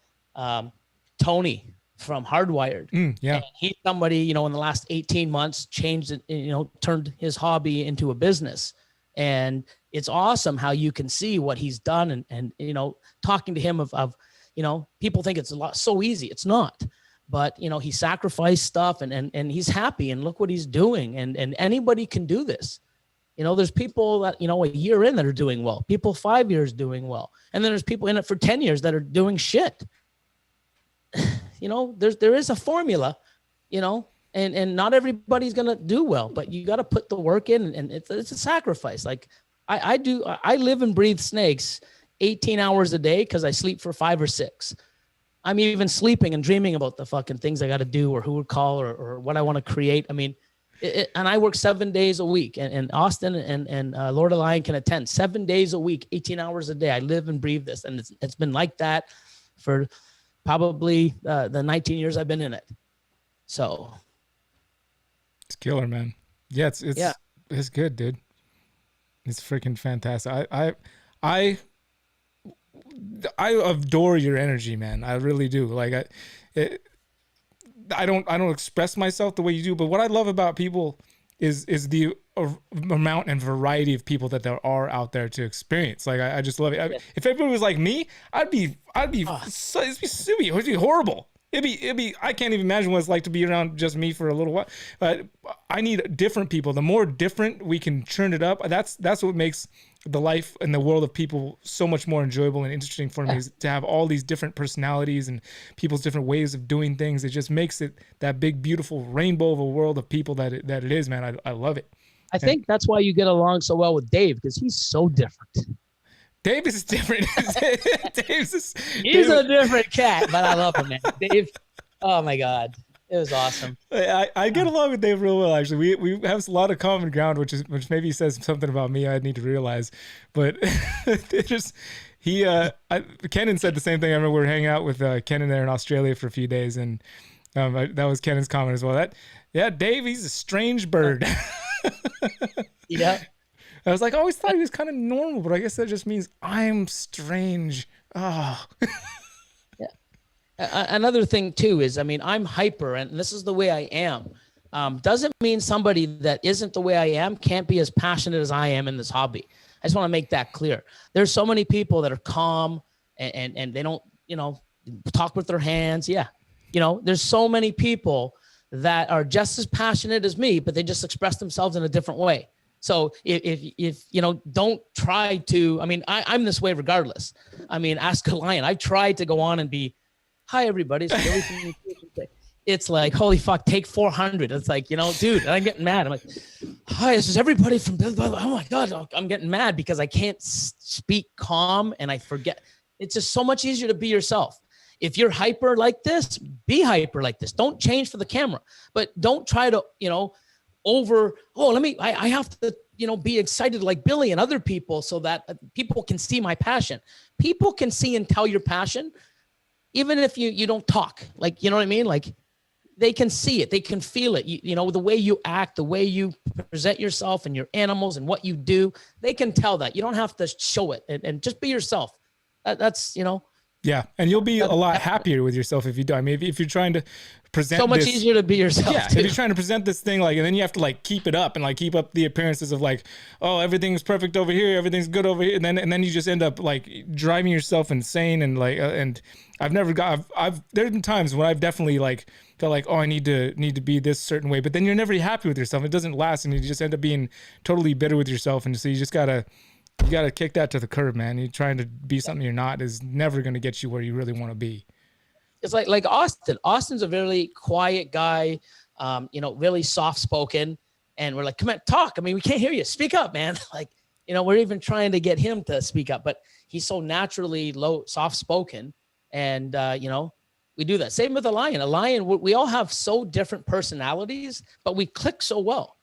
B: Tony from Hardwired.
A: Yeah.
B: And he's somebody, in the last 18 months changed it, turned his hobby into a business. And it's awesome how you can see what he's done and talking to him of people think it's so easy. It's not, but he sacrificed stuff and he's happy and look what he's doing. And anybody can do this. There's people that, a year in that are doing well, people 5 years doing well. And then there's people in it for 10 years that are doing shit. There is a formula, and not everybody's going to do well, but you got to put the work in and it's a sacrifice. Like I live and breathe snakes 18 hours a day because I sleep for 5 or 6. I'm even sleeping and dreaming about the fucking things I got to do or who would call or what I want to create. I mean, and I work 7 days a week, and Austin and Lord of the Lion can attend 7 days a week, 18 hours a day. I live and breathe this. And it's been like that for probably the 19 years I've been in it. So.
A: It's killer, man. Yeah, it's good, dude. It's freaking fantastic. I adore your energy, man. I really do. Like I don't express myself the way you do, but what I love about people is the amount and variety of people that there are out there to experience. Like I just love it. If everybody was like me, it'd be horrible. It'd be I can't even imagine what it's like to be around just me for a little while. But I need different people. The more different we can churn it up, that's what makes the life and the world of people so much more enjoyable and interesting for me, is to have all these different personalities and people's different ways of doing things. It just makes it that big, beautiful rainbow of a world of people that it is, man. I love it.
B: I think that's why you get along so well with Dave, because he's so different.
A: Dave is different.
B: He's a different cat, but I love him, man. Dave, oh my God. It was awesome.
A: I get along with Dave real well, actually. We have a lot of common ground, which maybe says something about me I need to realize. But Kenan said the same thing. I remember we were hanging out with Kenan there in Australia for a few days, and that was Kenan's comment as well. Dave, he's a strange bird.
B: Yeah.
A: I was like, I always thought he was kind of normal, but I guess that just means I'm strange. Oh.
B: Yeah. Another thing too is, I mean, I'm hyper, and this is the way I am. Doesn't mean somebody that isn't the way I am can't be as passionate as I am in this hobby. I just want to make that clear. There's so many people that are calm and they don't, talk with their hands. Yeah. There's so many people that are just as passionate as me, but they just express themselves in a different way. So if don't try to, I mean, I'm this way regardless. I mean, ask a lion. I've tried to go on and be, hi, everybody. So it's like, holy fuck, take 400. It's like, dude, I'm getting mad. I'm like, hi, this is everybody from, oh my God, I'm getting mad because I can't speak calm and I forget. It's just so much easier to be yourself. If you're hyper like this, be hyper like this. Don't change for the camera, but don't try to, I have to, be excited like Billy and other people so that people can see my passion. People can see and tell your passion, even if you don't talk, like, you know what I mean? Like they can see it, they can feel it. The way you act, the way you present yourself and your animals and what you do, they can tell that. You don't have to show it and just be yourself. That's.
A: Yeah, and you'll be a lot happier with yourself if you do. I mean, if you're trying to present
B: so much easier to be yourself.
A: Yeah,
B: too.
A: If you're trying to present this thing and then you have to keep it up and keep up the appearances of oh, everything's perfect over here, everything's good over here, and then you just end up driving yourself insane and and I've there's been times when I've definitely felt like, oh, I need to be this certain way, but then you're never happy with yourself. It doesn't last, and you just end up being totally bitter with yourself, and so you just gotta kick that to the curb, man. You're trying to be something you're not is never going to get you where you really want to be.
B: It's like Austin. Austin's a really quiet guy, really soft-spoken. And we're like, come on, talk. I mean, we can't hear you. Speak up, man. We're even trying to get him to speak up, but he's so naturally soft-spoken. And, we do that. Same with a lion. A lion, we all have so different personalities, but we click so well.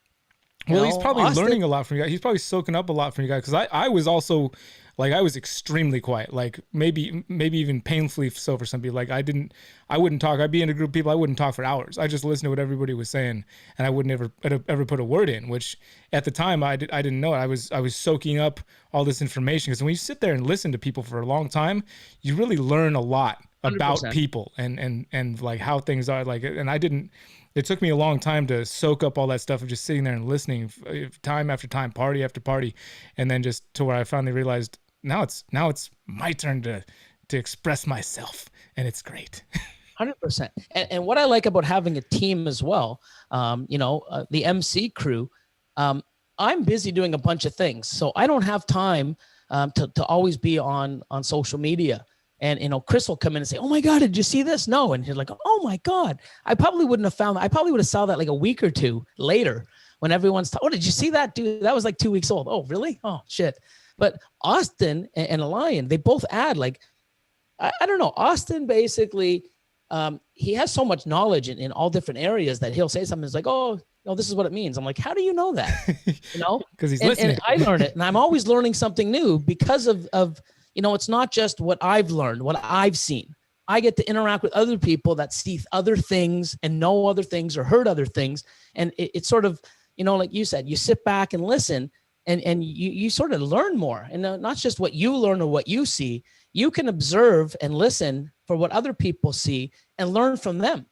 A: Well, he's probably learning a lot from you guys. He's probably soaking up a lot from you guys. Because I was also, I was extremely quiet. Maybe even painfully so for some people. I wouldn't talk. I'd be in a group of people. I wouldn't talk for hours. I just listened to what everybody was saying, and I wouldn't ever put a word in. Which at the time I didn't know it. I was soaking up all this information. Because when you sit there and listen to people for a long time, you really learn a lot about 100%. People and how things are. And I didn't. It took me a long time to soak up all that stuff of just sitting there and listening time after time, party after party. And then just to where I finally realized now it's my turn to express myself, and it's great.
B: 100%. And what I like about having a team as well, the MC crew, I'm busy doing a bunch of things. So I don't have time to always be on social media. And, Chris will come in and say, oh my God, did you see this? No. And he's like, oh my God, I probably wouldn't have found that. I probably would have saw that a week or two later when everyone's oh, did you see that, dude? That was 2 weeks old. Oh, really? Oh, shit. But Austin and Lion, they both add I don't know. Austin basically, he has so much knowledge in all different areas that he'll say something. It's like, oh, no, this is what it means. I'm like, how do you know that? You know,
A: because he's
B: And
A: listening.
B: I learned it, and I'm always learning something new because of it's not just what I've learned, what I've seen. I get to interact with other people that see other things and know other things or heard other things, and it's sort of, like you said, you sit back and listen, and you sort of learn more, and not just what you learn or what you see. You can observe and listen for what other people see and learn from them.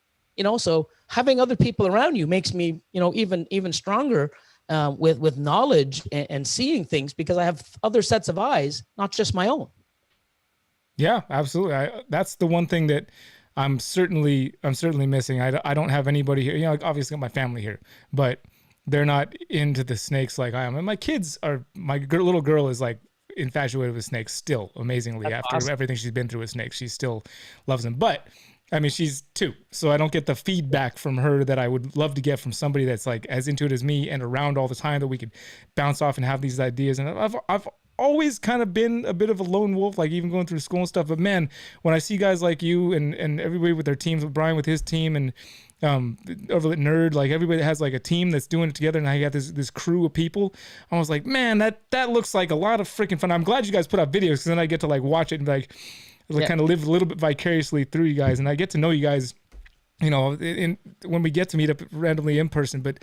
B: So having other people around you makes me, even stronger with knowledge and seeing things, because I have other sets of eyes, not just my own.
A: Yeah, absolutely. That's the one thing that I'm certainly missing. I don't have anybody here. Like obviously got my family here, but they're not into the snakes like I am. And my kids are. My little girl is like infatuated with snakes still, amazingly.
B: That's
A: after
B: awesome.
A: everything she's been through with snakes, she still loves them. But I mean, she's 2, so I don't get the feedback from her that I would love to get from somebody that's like as into it as me and around all the time, that we could bounce off and have these ideas. And I've always kind of been a bit of a lone wolf, like even going through school and stuff. But man, when I see guys like you and everybody with their teams, with Brian with his team, and over at Nerd, like everybody that has like a team that's doing it together, and I got this crew of people, I was like, man, that looks like a lot of freaking fun. I'm glad you guys put out videos, because then I get to like watch it and like kind of live a little bit vicariously through you guys, and I get to know you guys, when we get to meet up randomly in person. But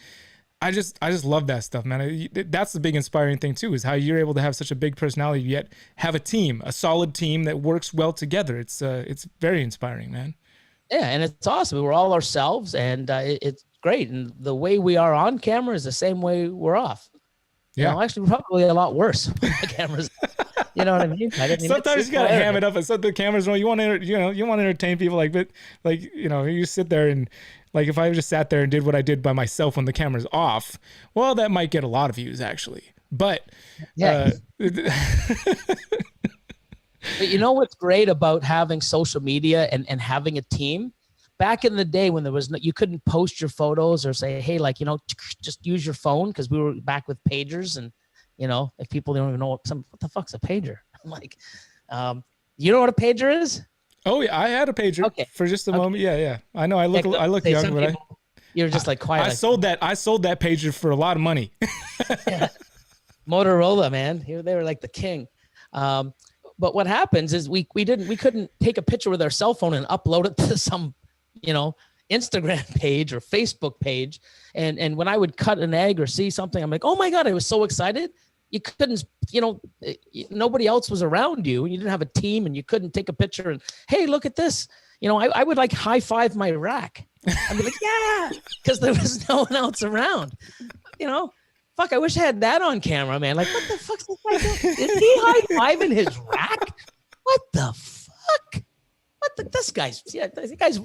A: I just love that stuff, man. That's the big inspiring thing too, is how you're able to have such a big personality yet have a team, a solid team that works well together. It's very inspiring, man.
B: Yeah, and it's awesome. We're all ourselves, and it's great. And the way we are on camera is the same way we're off.
A: Yeah,
B: actually, we're probably a lot worse when the cameras. You know what I mean?
A: Sometimes you gotta ham it up, and so the camera's wrong. You want to, you want to entertain people, but you sit there and like, if I just sat there and did what I did by myself when the camera's off, well, that might get a lot of views actually. But
B: yeah. But you know what's great about having social media and having a team? Back in the day when you couldn't post your photos or say, hey, just use your phone, because we were back with pagers, and if people don't even know what the fuck's a pager? I'm like, you know what a pager is?
A: Oh yeah, I had a pager for just a moment. Yeah. I know. I look young, but
B: you're just like quiet.
A: I sold that pager for a lot of money.
B: Yeah. Motorola, man. They were like the king. But what happens is we couldn't take a picture with our cell phone and upload it to some, Instagram page or Facebook page. And when I would cut an egg or see something, I'm like, oh my God, I was so excited. You couldn't, nobody else was around you, and you didn't have a team, and you couldn't take a picture and, hey, look at this. I would like high five my rack. I'd be like, yeah, because there was no one else around, Fuck, I wish I had that on camera, man. Like, what the fuck's this guy doing? Is he high-fiving his rack? What the fuck? This guy's,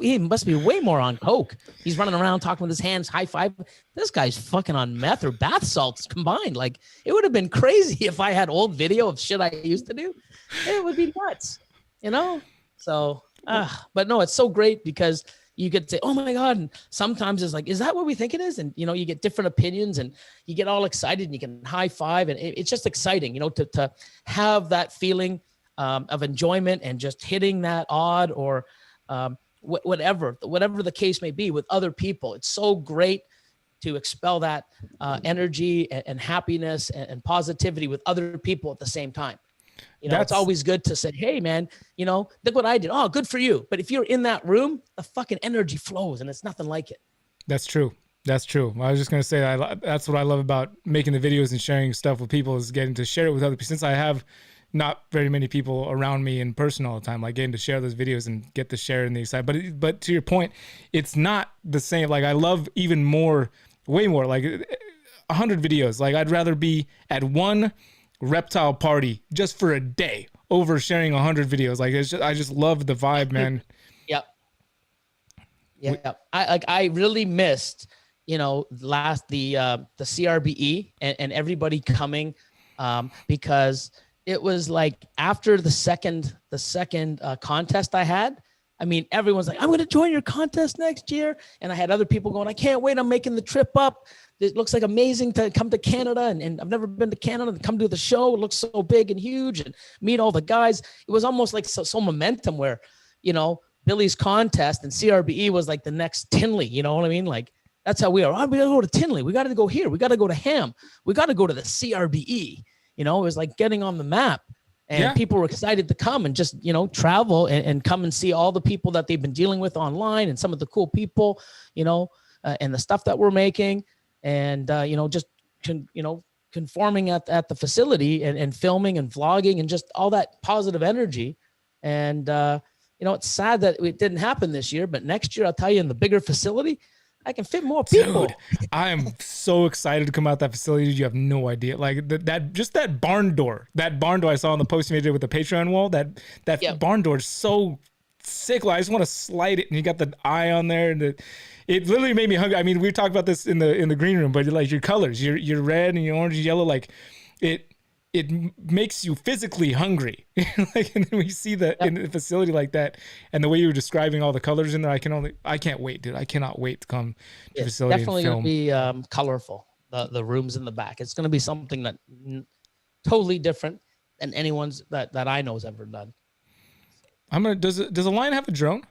B: he must be way more on coke. He's running around talking with his hands, high-five. This guy's fucking on meth or bath salts combined. Like, it would have been crazy if I had old video of shit I used to do. It would be nuts, So, but no, it's so great because you get to say, oh my God. And sometimes it's like, is that what we think it is? And, you get different opinions, and you get all excited, and you can high five, and it's just exciting, to have that feeling of enjoyment and just hitting that odd or whatever the case may be with other people. It's so great to expel that energy and happiness and positivity with other people at the same time. It's always good to say, hey, man, look what I did. Oh, good for you. But if you're in that room, the fucking energy flows, and it's nothing like it.
A: That's true. I was just going to say that's what I love about making the videos and sharing stuff with people, is getting to share it with other people. Since I have not very many people around me in person all the time, like getting to share those videos and get to share in the excitement. But to your point, it's not the same. Like, I love even more, way more, like 100 videos. Like, I'd rather be at one reptile party just for a day over sharing 100 videos. Like, I just love the vibe, man.
B: Yep. I really missed, the CRBE and everybody coming, because it was like after the second contest I had. I mean, everyone's like, I'm going to join your contest next year. And I had other people going, I can't wait. I'm making the trip up. it looks like amazing to come to Canada. And I've never been to Canada and come to the show. It looks so big and huge and meet all the guys. It was almost like so momentum where, you know, Billy's contest and CRBE was like the next Tinley. You know what I mean? Like, that's how we are. Oh, we got to go to Tinley. We got to go here. We got to go to Ham. We got to go to the CRBE. You know, it was like getting on the map. And people were excited to come and just, you know, travel and come and see all the people that they've been dealing with online and some of the cool people, you know, and the stuff that we're making. And, you know, just, conforming at the facility and filming and vlogging and just all that positive energy. And, you know, it's sad that it didn't happen this year, but next year, I'll tell you, in the bigger facility, I can fit more people.
A: Dude, I am so excited to come out that facility. You have no idea. Like that barn door I saw on the post you made with the Patreon wall, that barn door is so sick. Like, I just want to slide it, and you got the eye on there, and it literally made me hungry. I mean, we talked about this in the green room, but like your colors, your red and your orange and yellow, like it makes you physically hungry. Like, and then we see that in a facility like that, and the way you were describing all the colors in there, I can't wait, dude. I cannot wait to come to the facility.
B: Definitely going to be colorful. The rooms in the back. It's going to be something that totally different than anyone's that I know has ever done.
A: Does a lion have a drone?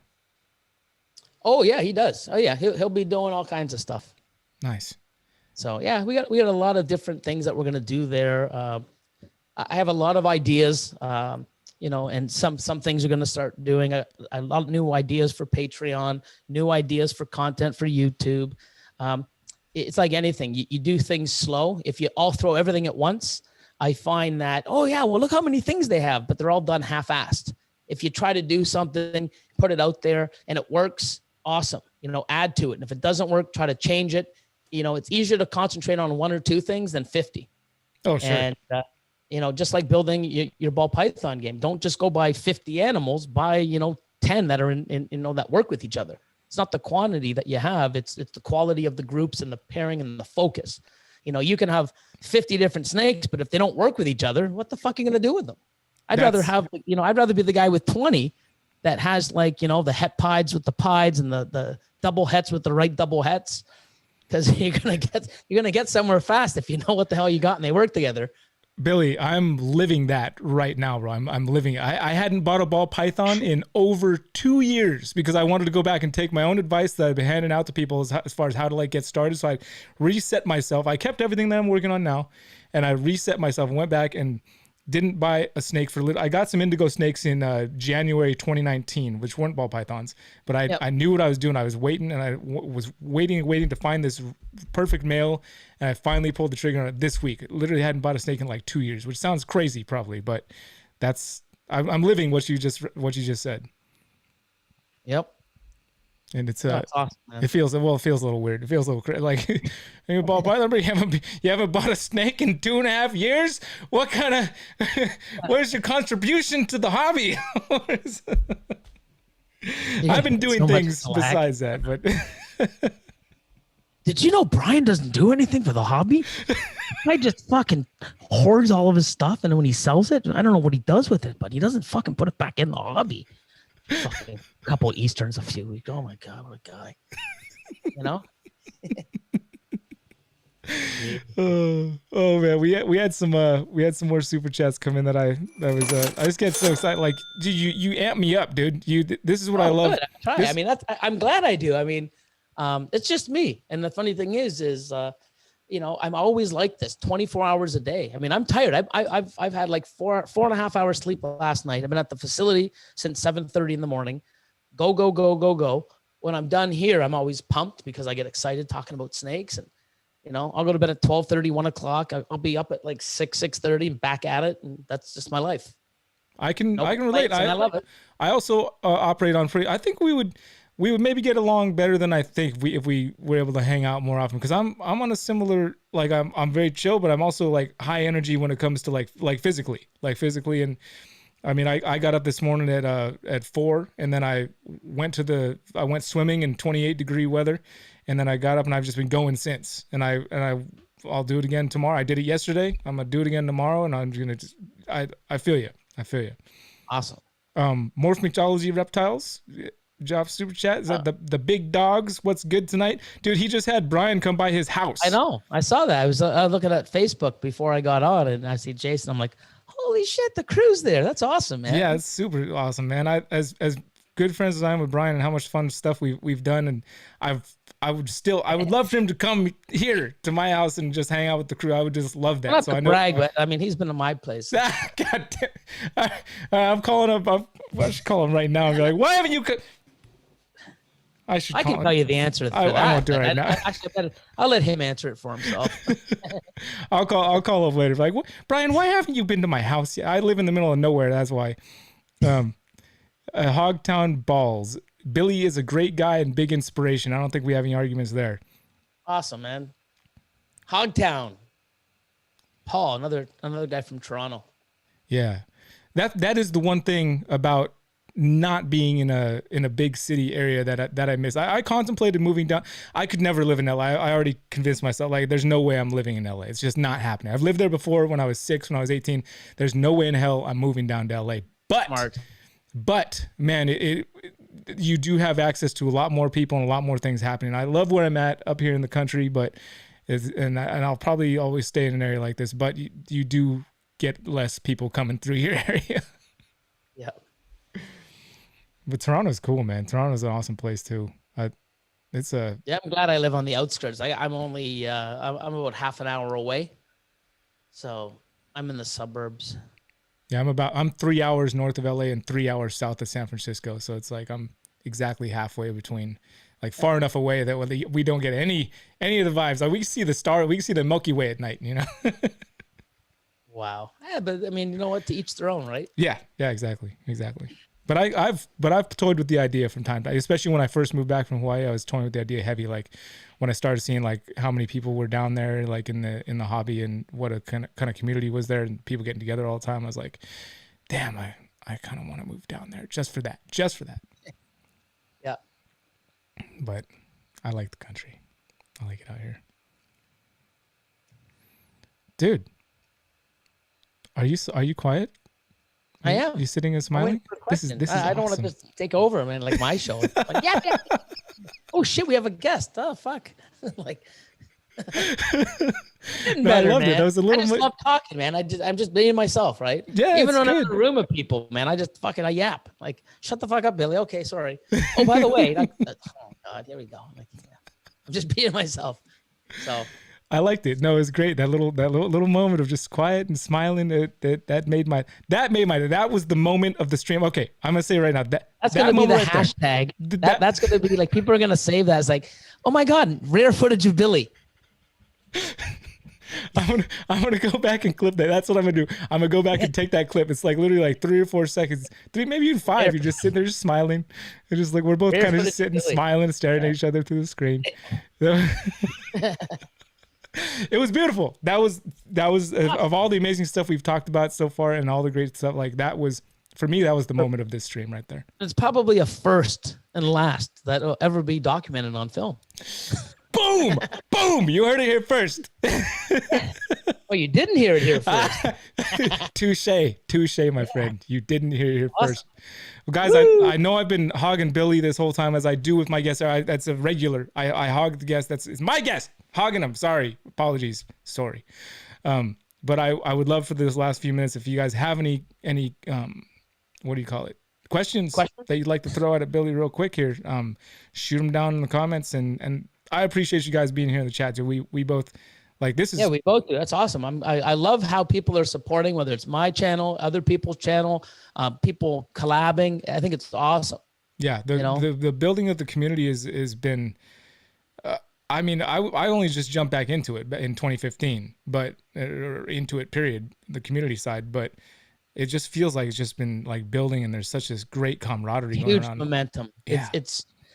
B: Oh yeah, he does. Oh yeah, he'll be doing all kinds of stuff.
A: Nice.
B: So yeah, we got a lot of different things that we're going to do there. I have a lot of ideas, you know, and some things are going to start doing a lot of new ideas for Patreon, new ideas for content for YouTube. It's like anything. You do things slow. If you all throw everything at once, I find that, oh yeah, well, look how many things they have, but they're all done half-assed. If you try to do something, put it out there and it works, awesome. You know, add to it. And if it doesn't work, try to change it. You know, it's easier to concentrate on 1 or 2 things than 50.
A: Oh, sure.
B: And, you know, just like building your ball python game, don't just go buy 50 animals, buy, you know, 10 that are in you know, that work with each other. It's not the quantity that you have. It's the quality of the groups and the pairing and the focus. You know, you can have 50 different snakes, but if they don't work with each other, what the fuck are you going to do with them? I'd rather be the guy with 20 that has, like, you know, the het pides with the pides and the double hets with the right double hets. Because you're gonna get somewhere fast if you know what the hell you got and they work together.
A: Billy, I'm living that right now, bro. I'm living it. I hadn't bought a ball python in over 2 years because I wanted to go back and take my own advice that I've been handing out to people as far as how to, like, get started. So I reset myself. I kept everything that I'm working on now, and I reset myself and went back and didn't buy a snake for I got some indigo snakes in January 2019, which weren't ball pythons, but I knew what I was doing. I was waiting, and I was waiting to find this perfect male, and I finally pulled the trigger on it this week. Literally hadn't bought a snake in like 2 years, which sounds crazy probably, but I'm living what you just said.
B: Yep.
A: And it's
B: That's awesome, man.
A: it feels a little weird. It feels a little like you ball python. You haven't bought a snake in 2.5 years. What kind of where's your contribution to the hobby? I've been doing things besides that, but
B: did you know Brian doesn't do anything for the hobby? I just fucking hoards all of his stuff, and then when he sells it, I don't know what he does with it, but he doesn't fucking put it back in the hobby. Fucking couple Easterns a few weeks. Oh my god, what a guy! You know.
A: Oh man, we had some more super chats come in I just get so excited. Like, dude, you amp me up, dude. This is what I love.
B: Good. I mean, I'm glad I do. I mean, it's just me. And the funny thing is you know, I'm always like this, 24 hours a day. I mean, I'm tired. I've had like 4.5 hours sleep last night. I've been at the facility since 7:30 in the morning. Go. When I'm done here, I'm always pumped because I get excited talking about snakes. And, you know, I'll go to bed at 12:30, 1 o'clock. I'll be up at like 6:30 and back at it. And that's just my life.
A: I can relate.
B: I love it.
A: I also operate on free. I think we would maybe get along better than I think if we were able to hang out more often, because I'm on a similar, like, I'm very chill, but I'm also like high energy when it comes to like physically. And I mean, I got up this morning at 4, and then I went swimming in 28-degree weather, and then I got up and I've just been going since. And I'll do it again tomorrow. I did it yesterday. I'm gonna do it again tomorrow, and I'm gonna just I feel you.
B: Awesome.
A: Morph mythology reptiles. Job super chat. Is that the big dogs? What's good tonight, dude? He just had Brian come by his house.
B: I know. I saw that. I was looking at Facebook before I got on, and I see Jason. I'm like, holy shit, the crew's there. That's awesome, man.
A: Yeah, it's super awesome, man. I as good friends as I am with Brian and how much fun stuff we've done, and I would love for him to come here to my house and just hang out with the crew. I would just love that.
B: Not
A: so
B: to
A: I know.
B: brag, but I mean, he's been to my place.
A: God damn. I'm calling up. I should call him right now and be like, why haven't you? I
B: can tell you the answer to that.
A: I won't do it right now.
B: I'll let him answer it for himself.
A: I'll call up later. Like, Brian, why haven't you been to my house yet? I live in the middle of nowhere. That's why. Hogtown Balls. Billy is a great guy and big inspiration. I don't think we have any arguments there.
B: Awesome, man. Hogtown. Paul, another guy from Toronto.
A: Yeah, that is the one thing about not being in a big city area that I miss. I contemplated moving down. I could never live in LA. I already convinced myself, like, there's no way I'm living in LA. It's just not happening. I've lived there before when I was 6, when I was 18. There's no way in hell I'm moving down to LA. But man, you do have access to a lot more people and a lot more things happening. I love where I'm at up here in the country, but and I'll probably always stay in an area like this, but you do get less people coming through your area.
B: Yeah.
A: But Toronto's cool, man. Toronto's an awesome place too. I'm
B: glad I live on the outskirts. I'm only I'm about half an hour away, so I'm in the suburbs.
A: Yeah, I'm 3 hours north of LA and 3 hours south of San Francisco, so it's like I'm exactly halfway between, like far enough away that we don't get any of the vibes. Like we can see the Milky Way at night, you know.
B: Wow. Yeah, but I mean, you know what? To each their own, right?
A: Yeah, exactly. But I've toyed with the idea from time to time, especially when I first moved back from Hawaii. I was toying with the idea heavy, like when I started seeing like how many people were down there, like in the hobby, and what a kind of community was there, and people getting together all the time. I was like, damn, I kind of want to move down there just for that.
B: Yeah.
A: But I like the country. I like it out here, dude. Are you quiet?
B: I am.
A: You sitting and smiling? This is
B: I don't want to just take over, man, like my show. Like, yeah. Oh shit, we have a guest. Oh fuck. Like
A: No, I loved it. That was a little.
B: I just love talking, man. I'm just being myself, right?
A: Yeah.
B: Even when I'm in a room of people, man, I yap. Like, shut the fuck up, Billy. Okay, sorry. Oh, by the way, oh god, here we go. Like, yeah. I'm just being myself. So
A: I liked it. No, it was great. That little moment of just quiet and smiling. That was the moment of the stream. Okay, I'm gonna say right now
B: that's gonna be the hashtag. That's gonna be like, people are gonna save that as like, oh my god, rare footage of Billy.
A: I'm gonna go back and clip that. That's what I'm gonna do. I'm gonna go back and take that clip. It's like literally like 3 or 4 seconds, maybe even 5. You're just sitting there, just smiling. It's just like we're both kind of just sitting, smiling, staring at each other through the screen. It was beautiful. That was of all the amazing stuff we've talked about so far and all the great stuff. Like that was, for me, that was the moment of this stream right there.
B: It's probably a first and last that will ever be documented on film.
A: Boom! Boom! You heard it here first.
B: Oh, you didn't hear it here first.
A: Touche, my friend. You didn't hear it here first. Well, guys, I know I've been hogging Billy this whole time, as I do with my guests. That's a regular. I hog the guest. It's my guest. Hogging them. Sorry. Apologies. Sorry. But I would love for this last few minutes, if you guys have any what do you call it? Questions that you'd like to throw out at Billy real quick here. Shoot them down in the comments, and I appreciate you guys being here in the chat. We both like this is. Yeah,
B: we both do. That's awesome. I love how people are supporting, whether it's my channel, other people's channel, people collabing. I think it's awesome. Yeah,
A: the building of the community has been. I mean, I only just jumped back into it in 2015, but into it, period, the community side. But it just feels like it's just been like building, and there's such this great camaraderie going around.
B: Huge momentum. Yeah.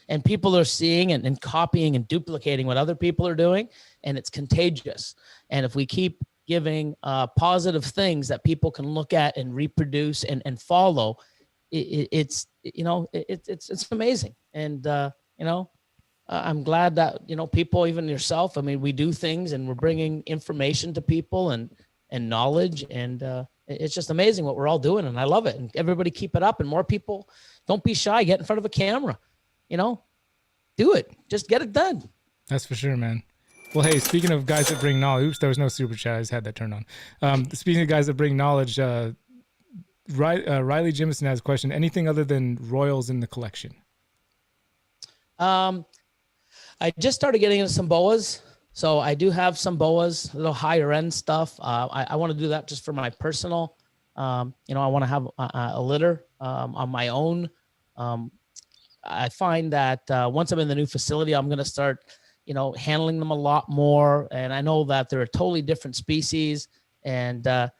B: And people are seeing and copying and duplicating what other people are doing, and it's contagious. And if we keep giving positive things that people can look at and reproduce and follow, it's amazing. And I'm glad that people, even yourself. I mean, we do things and we're bringing information to people and knowledge, and it's just amazing what we're all doing, and I love it. And everybody keep it up, and more people, don't be shy, get in front of a camera. do it. Just get it done.
A: That's for sure, man. Well, hey, speaking of guys that bring knowledge, oops, there was no super chat. I just had that turned on. Speaking of guys that bring knowledge, Riley Jimison has a question. Anything other than royals in the collection?
B: I just started getting into some boas. So I do have some boas, a little higher end stuff. I want to do that just for my personal, I want to have a litter on my own. I find that once I'm in the new facility, I'm going to start, handling them a lot more. And I know that they're a totally different species. And I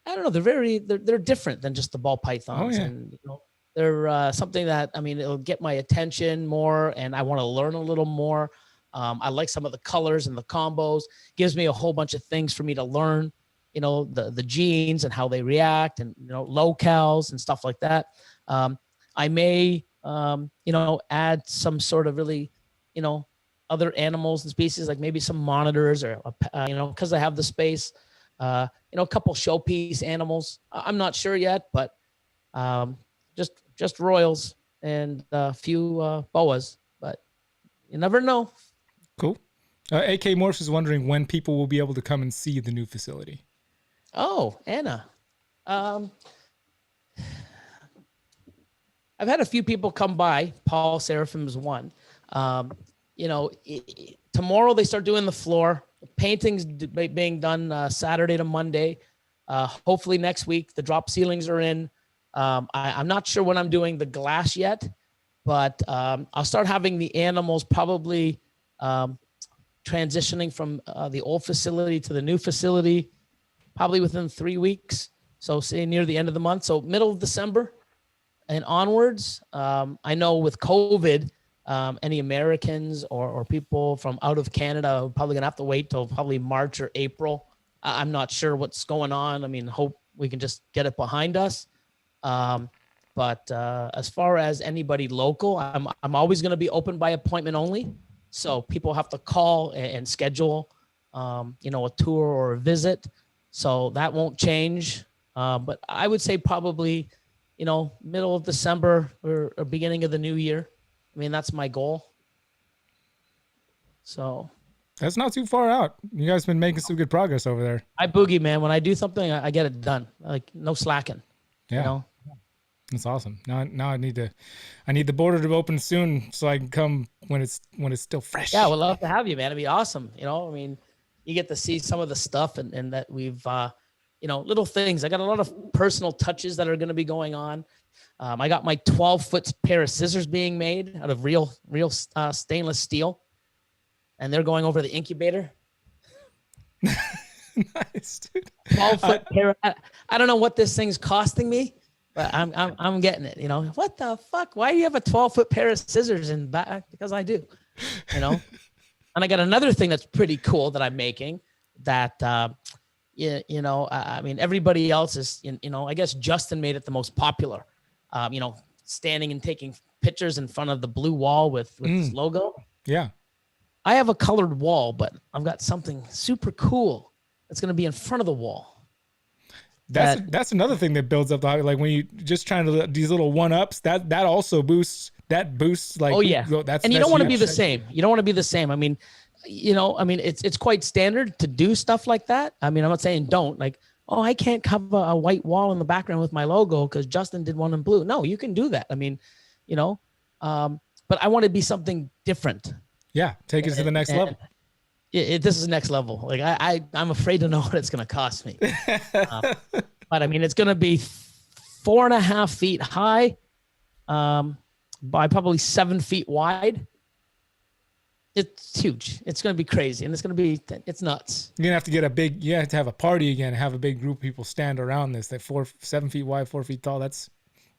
B: don't know, they're different than just the ball pythons.
A: Oh, yeah.
B: And, they're something that, it'll get my attention more, and I want to learn a little more. I like some of the colors and the combos. Gives me a whole bunch of things for me to learn, the genes and how they react, and, locales and stuff like that. I may, add some sort of really, other animals and species, like maybe some monitors or, because I have the space, a couple showpiece animals. I'm not sure yet, but just royals and a few boas, but you never know.
A: Cool. AK Morphs is wondering when people will be able to come and see the new facility.
B: Oh, Anna. I've had a few people come by. Paul Seraphim's one. Tomorrow they start doing the floor. Paintings being done Saturday to Monday. Hopefully next week the drop ceilings are in. I'm not sure when I'm doing the glass yet, but I'll start having the animals probably transitioning from the old facility to the new facility, probably within 3 weeks. So say near the end of the month. So middle of December and onwards. I know with COVID, any Americans or people from out of Canada are probably gonna have to wait till probably March or April. I'm not sure what's going on. Hope we can just get it behind us. But as far as anybody local, I'm always going to be open by appointment only. So people have to call and schedule, a tour or a visit. So that won't change. But I would say probably, middle of December or beginning of the new year. That's my goal. So
A: that's not too far out. You guys been making some good progress over there.
B: I boogie, man. When I do something, I get it done. Like no slacking.
A: Yeah. That's awesome. Now I need the border to open soon so I can come when it's still fresh.
B: Yeah, we'd love to have you, man. It'd be awesome. You get to see some of the stuff and that we've, little things. I got a lot of personal touches that are going to be going on. I got my 12-foot pair of scissors being made out of real stainless steel, and they're going over the incubator.
A: Nice, dude.
B: 12-foot pair. I don't know what this thing's costing me, but I'm getting it. What the fuck? Why do you have a 12-foot pair of scissors in back? Because I do. And I got another thing that's pretty cool that I'm making. That everybody else is. I guess Justin made it the most popular. Standing and taking pictures in front of the blue wall with his logo.
A: Yeah.
B: I have a colored wall, but I've got something super cool that's going to be in front of the wall.
A: That's another thing that builds up the like when you just trying to these little one-ups that also boosts like.
B: Oh yeah.
A: That's
B: and you don't want to be the same. You don't want to be the same. It's quite standard to do stuff like that. I'm not saying don't, like, oh, I can't cover a white wall in the background with my logo because Justin did one in blue. No, you can do that. But I want to be something different.
A: Yeah, take it to the next level.
B: This is next level. Like I'm afraid to know what it's going to cost me. But it's going to be 4.5 feet high, by probably 7 feet wide. It's huge. It's going to be crazy, and it's nuts.
A: You're gonna have to get you have to have a party again, have a big group of people stand around this. That 7 feet wide, 4 feet tall. That's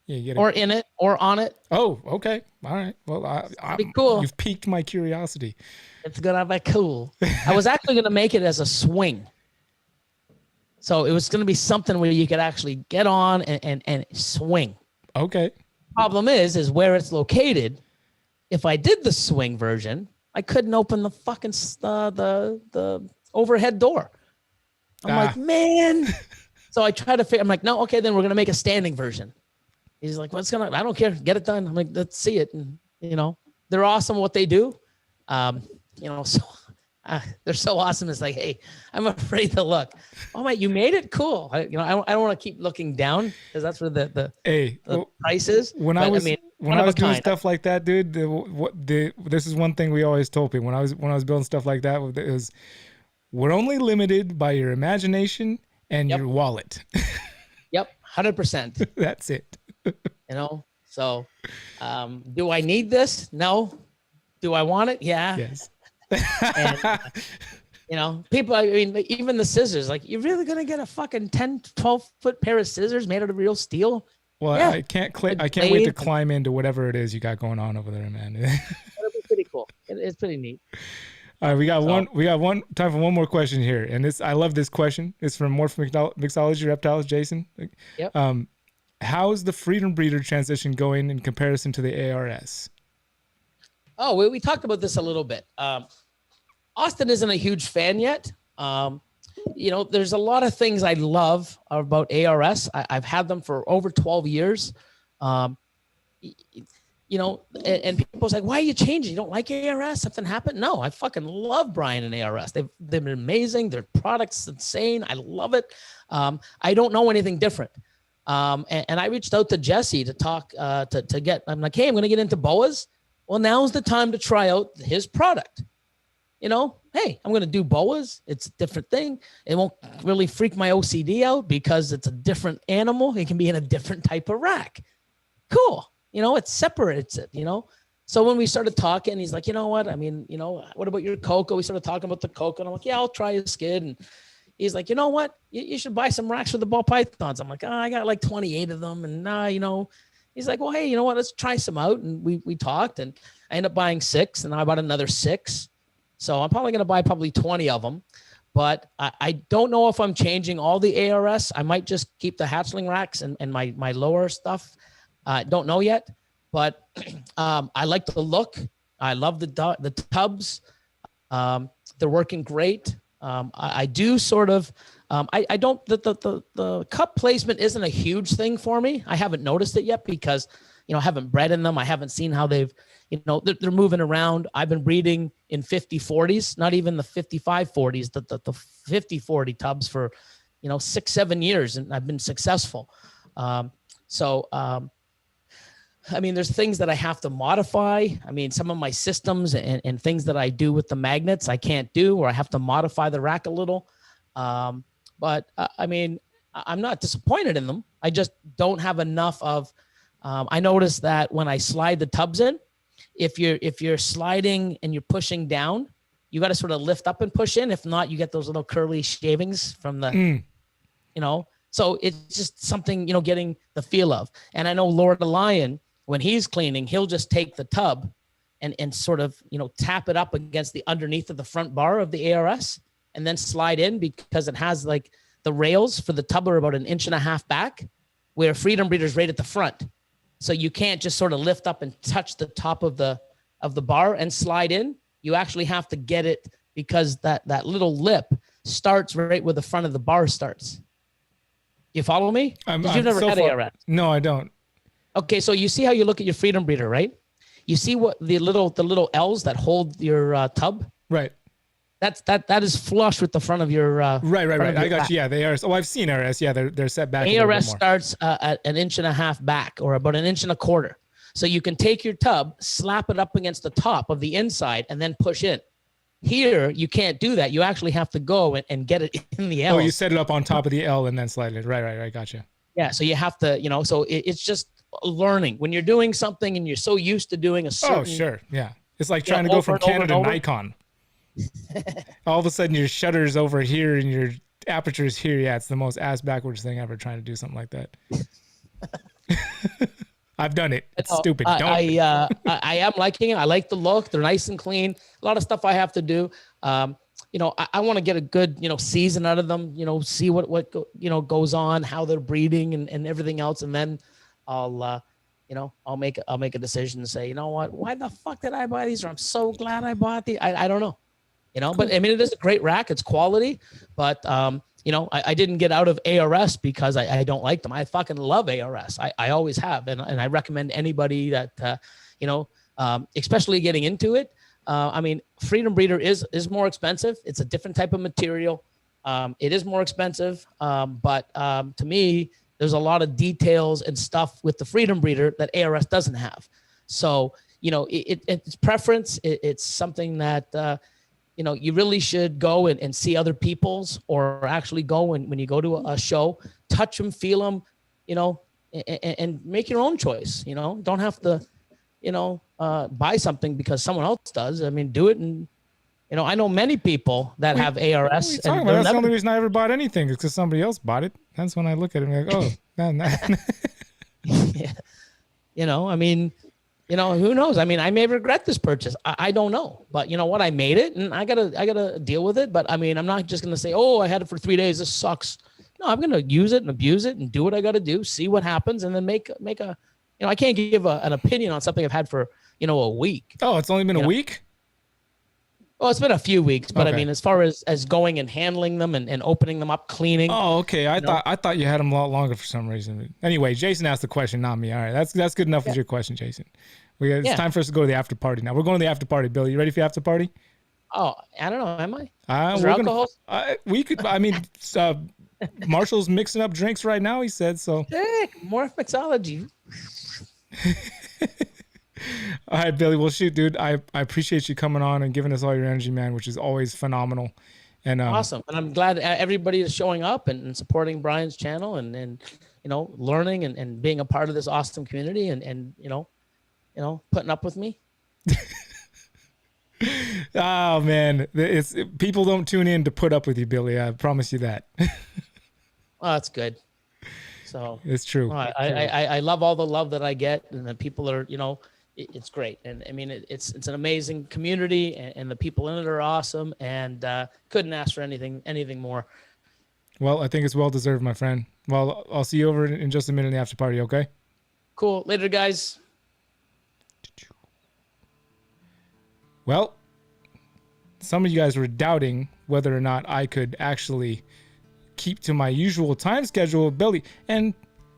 B: or in it or on it.
A: Oh, okay. All right. Well, I'm
B: cool.
A: You've piqued my curiosity.
B: It's gonna be cool. I was actually gonna make it as a swing. So it was gonna be something where you could actually get on and swing.
A: Okay.
B: Problem is where it's located. If I did the swing version, I couldn't open the fucking the overhead door. I'm like, man. So I tried to figure. I'm like, no, okay, then we're gonna make a standing version. He's like, I don't care, get it done. I'm like, let's see it, and they're awesome what they do. You know, so they're so awesome. It's like, hey, I'm afraid to look. Oh my, you made it cool. I don't want to keep looking down because that's where the price is.
A: When I was doing stuff like that, dude, this is one thing we always told people when I was building stuff like that. It was, we're only limited by your imagination and your wallet.
B: Yep, 100%.
A: That's it.
B: You know, so do I need this? No. Do I want it? Yeah.
A: Yes.
B: And, you know, people, I mean, even the scissors, like, you're really going to get a fucking 10, 12 foot pair of scissors made out of real steel?
A: Well, yeah. I can't wait to climb into whatever it is you got going on over there, man.
B: It'll be pretty cool. It's pretty neat.
A: All right, we got time for one more question here. And I love this question. It's from Morph Mixology Reptiles, Jason.
B: Yep.
A: How's the Freedom Breeder transition going in comparison to the ARS?
B: Oh, we talked about this a little bit. Austin isn't a huge fan yet. You know, there's a lot of things I love about ARS. I've had them for over 12 years. You know, and people's like, why are you changing? You don't like ARS? Something happened? No, I fucking love Brian and ARS. They've been amazing. Their product's insane. I love it. I don't know anything different. And I reached out to Jesse to talk, to get, I'm like, hey, I'm going to get into boas. Well, now's the time to try out his product. You know, hey, I'm going to do boas. It's a different thing. It won't really freak my OCD out because it's a different animal. It can be in a different type of rack. Cool. You know, it separates it, you know? So when we started talking, he's like, you know what? I mean, you know, what about your cocoa? We started talking about the cocoa. And I'm like, yeah, I'll try a skid. And he's like, you know what? You should buy some racks for the ball pythons. I'm like, oh, I got like 28 of them. And you know, he's like, well, hey, you know what? Let's try some out. And we talked and I ended up buying 6 and I bought another 6. So I'm probably going to buy probably 20 of them, but I don't know if I'm changing all the ARS. I might just keep the hatchling racks and my lower stuff. Don't know yet, but I like the look. I love the tubs. They're working great. I do sort of, I don't, the cup placement isn't a huge thing for me. I haven't noticed it yet because, you know, I haven't bred in them. I haven't seen how they've, you know, they're moving around. I've been breeding in 50-40s, not even the 55-40s, the 50-40 tubs for, you know, 6-7 years. And I've been successful. I mean, there's things that I have to modify. I mean, some of my systems and things that I do with the magnets, I can't do, or I have to modify the rack a little. But I mean, I'm not disappointed in them. I just don't have enough of, I noticed that when I slide the tubs in, if you're sliding and you're pushing down, you got to sort of lift up and push in. If not, you get those little curly shavings from the, you know, so it's just something, you know, getting the feel of. And I know Lord the Lion, when he's cleaning, he'll just take the tub and sort of, you know, tap it up against the underneath of the front bar of the ARS and then slide in because it has like the rails for the tub are about 1.5 inches back, where Freedom Breeder's right at the front. So you can't just sort of lift up and touch the top of the bar and slide in. You actually have to get it because that little lip starts right where the front of the bar starts. You follow me? You've never had ARS.
A: No, I don't.
B: Okay, so you see how you look at your Freedom Breeder, right? You see what the little L's that hold your tub?
A: Right.
B: That is flush with the front of your
A: right. I got you. Yeah, they are. Oh, I've seen ARS. Yeah, they're set back.
B: ARS starts at 1.5 inches back, or about 1.25 inches. So you can take your tub, slap it up against the top of the inside, and then push in. Here, you can't do that. You actually have to go and get it in the L.
A: Oh, you set it up on top of the L and then slide it. Right. Gotcha.
B: Yeah, so you have to, you know, so it's just learning. When you're doing something and you're so used to doing a certain...
A: Oh, sure. Yeah. It's like trying to go from Canon to Nikon. All of a sudden your shutter's over here and your aperture's here. Yeah, it's the most ass backwards thing ever trying to do something like that. I've done it. It's stupid.
B: I am liking it. I like the look. They're nice and clean. A lot of stuff I have to do. You know, I want to get a good, you know, season out of them, you know, see what goes on, how they're breeding and everything else. And then I'll make a decision and say, you know what, why the fuck did I buy these? Or I'm so glad I bought these. I don't know, you know, but I mean, it is a great rack. It's quality, but you know, I didn't get out of ARS because I don't like them. I fucking love ARS. I always have. And I recommend anybody that, you know, especially getting into it. I mean, Freedom Breeder is more expensive. It's a different type of material. It is more expensive, but to me, there's a lot of details and stuff with the Freedom Breeder that ARS doesn't have. So, you know, it's preference. It's something that, you know, you really should go and see other people's, or actually go when you go to a show, touch them, feel them, you know, and make your own choice. You know, don't have to, you know, buy something because someone else does. I mean, do it. And, you know, I know many people that have ARS.
A: And that's the only reason I ever bought anything, is because somebody else bought it. That's when I look at it and like, oh, nah.
B: Yeah. You know, I mean, you know, who knows? I mean, I may regret this purchase. I don't know, but you know what? I made it, and I gotta deal with it. But I mean, I'm not just gonna say, oh, I had it for 3 days. This sucks. No, I'm gonna use it and abuse it and do what I gotta do, see what happens, and then make a, you know, I can't give an opinion on something I've had for, you know, a week.
A: Oh, it's only been a week?
B: Well, it's been a few weeks, but okay. I mean, as far as going and handling them and opening them up, cleaning.
A: Oh, okay. I thought you had them a lot longer for some reason. Anyway, Jason asked the question, not me. All right, that's good enough with your question, Jason. It's time for us to go to the after party now. We're going to the after party. Bill, you ready for the after party?
B: Oh, I don't know. Am I? Is there alcohol?
A: We could. I mean, Marshall's mixing up drinks right now. He said so.
B: Sick. More mixology.
A: All right, Billy. Well, shoot, dude. I appreciate you coming on and giving us all your energy, man, which is always phenomenal. And
B: awesome. And I'm glad everybody is showing up and supporting Brian's channel and you know, learning and being a part of this awesome community and you know, putting up with me.
A: Oh man, people don't tune in to put up with you, Billy. I promise you that.
B: Oh, that's good. So
A: it's true.
B: I love all the love that I get, and the people are, you know, it's great. And I mean, it's an amazing community, and the people in it are awesome, and couldn't ask for anything more.
A: Well, I think it's well deserved, my friend. Well, I'll see you over in just a minute in the after party. Okay.
B: Cool. Later, guys.
A: Well, some of you guys were doubting whether or not I could actually keep to my usual time schedule, Billy, and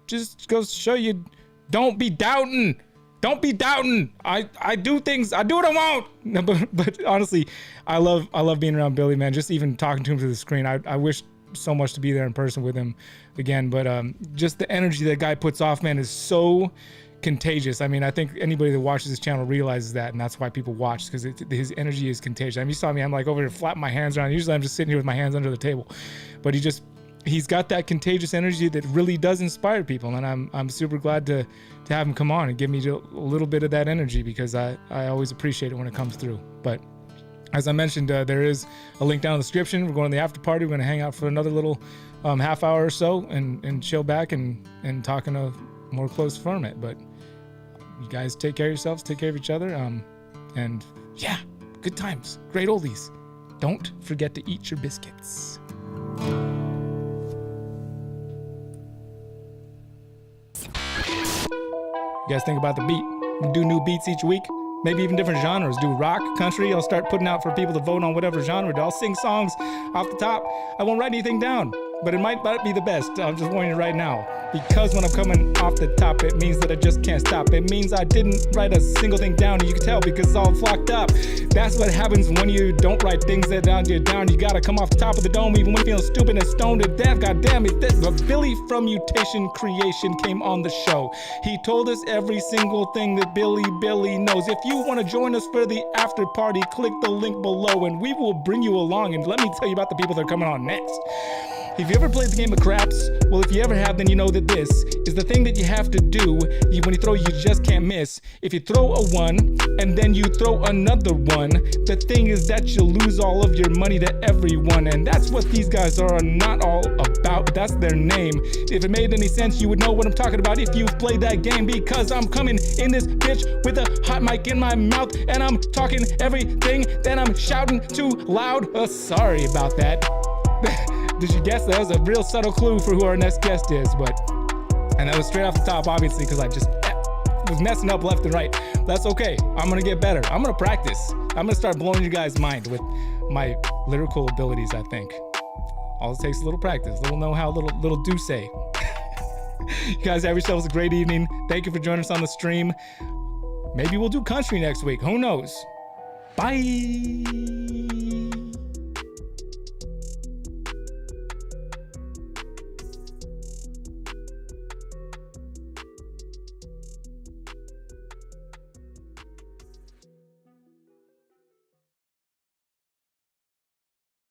A: just goes to show you, don't be doubting. Don't be doubting. I do things. I do what I want. No, but honestly, I love being around Billy, man. Just even talking to him through the screen. I wish so much to be there in person with him again. But just the energy that guy puts off, man, is so contagious. I mean, I think anybody that watches this channel realizes that, and that's why people watch, because his energy is contagious. I mean, you saw me, I'm like over here flapping my hands around. Usually I'm just sitting here with my hands under the table, but he's got that contagious energy that really does inspire people, and I'm super glad to have him come on and give me a little bit of that energy, because I always appreciate it when it comes through. But as I mentioned, there is a link down in the description. We're going to the after party. We're going to hang out for another little half hour or so and chill back and talk in a more close format. But you guys take care of yourselves, take care of each other, and yeah, good times, great oldies. Don't forget to eat your biscuits. You guys think about the beat. We do new beats each week, maybe even different genres. Do rock, country. I'll start putting out for people to vote on whatever genre. I'll sing songs off the top. I won't write anything down, but it might not be the best. I'm just warning you right now. Because when I'm coming off the top, it means that I just can't stop. It means I didn't write a single thing down, and you can tell because it's all flocked up. That's what happens when you don't write things that you're down. You gotta come off the top of the dome, even when you're feeling stupid and stoned to death. God damn it, this Billy from Mutation Creation came on the show. He told us every single thing that Billy knows. If you want to join us for the after party, click the link below, and we will bring you along. And let me tell you about the people that are coming on next. If you ever played the game of craps, well, if you ever have, then you know that this is the thing that you have to do. When you throw, you just can't miss. If you throw a one and then you throw another one, the thing is that you lose all of your money to everyone. And that's what these guys are not all about. That's their name. If it made any sense, you would know what I'm talking about if you've played that game, because I'm coming in this bitch with a hot mic in my mouth, and I'm talking everything that I'm shouting too loud. Sorry about that. Did you guess? That was a real subtle clue for who our next guest is, and that was straight off the top, obviously, because I just was messing up left and right. That's okay. I'm gonna get better. I'm gonna practice. I'm gonna start blowing you guys' mind with my lyrical abilities, I think. All it takes is a little practice, little know-how, little do-say. You guys have yourselves a great evening. Thank you for joining us on the stream. Maybe we'll do country next week. Who knows? Bye.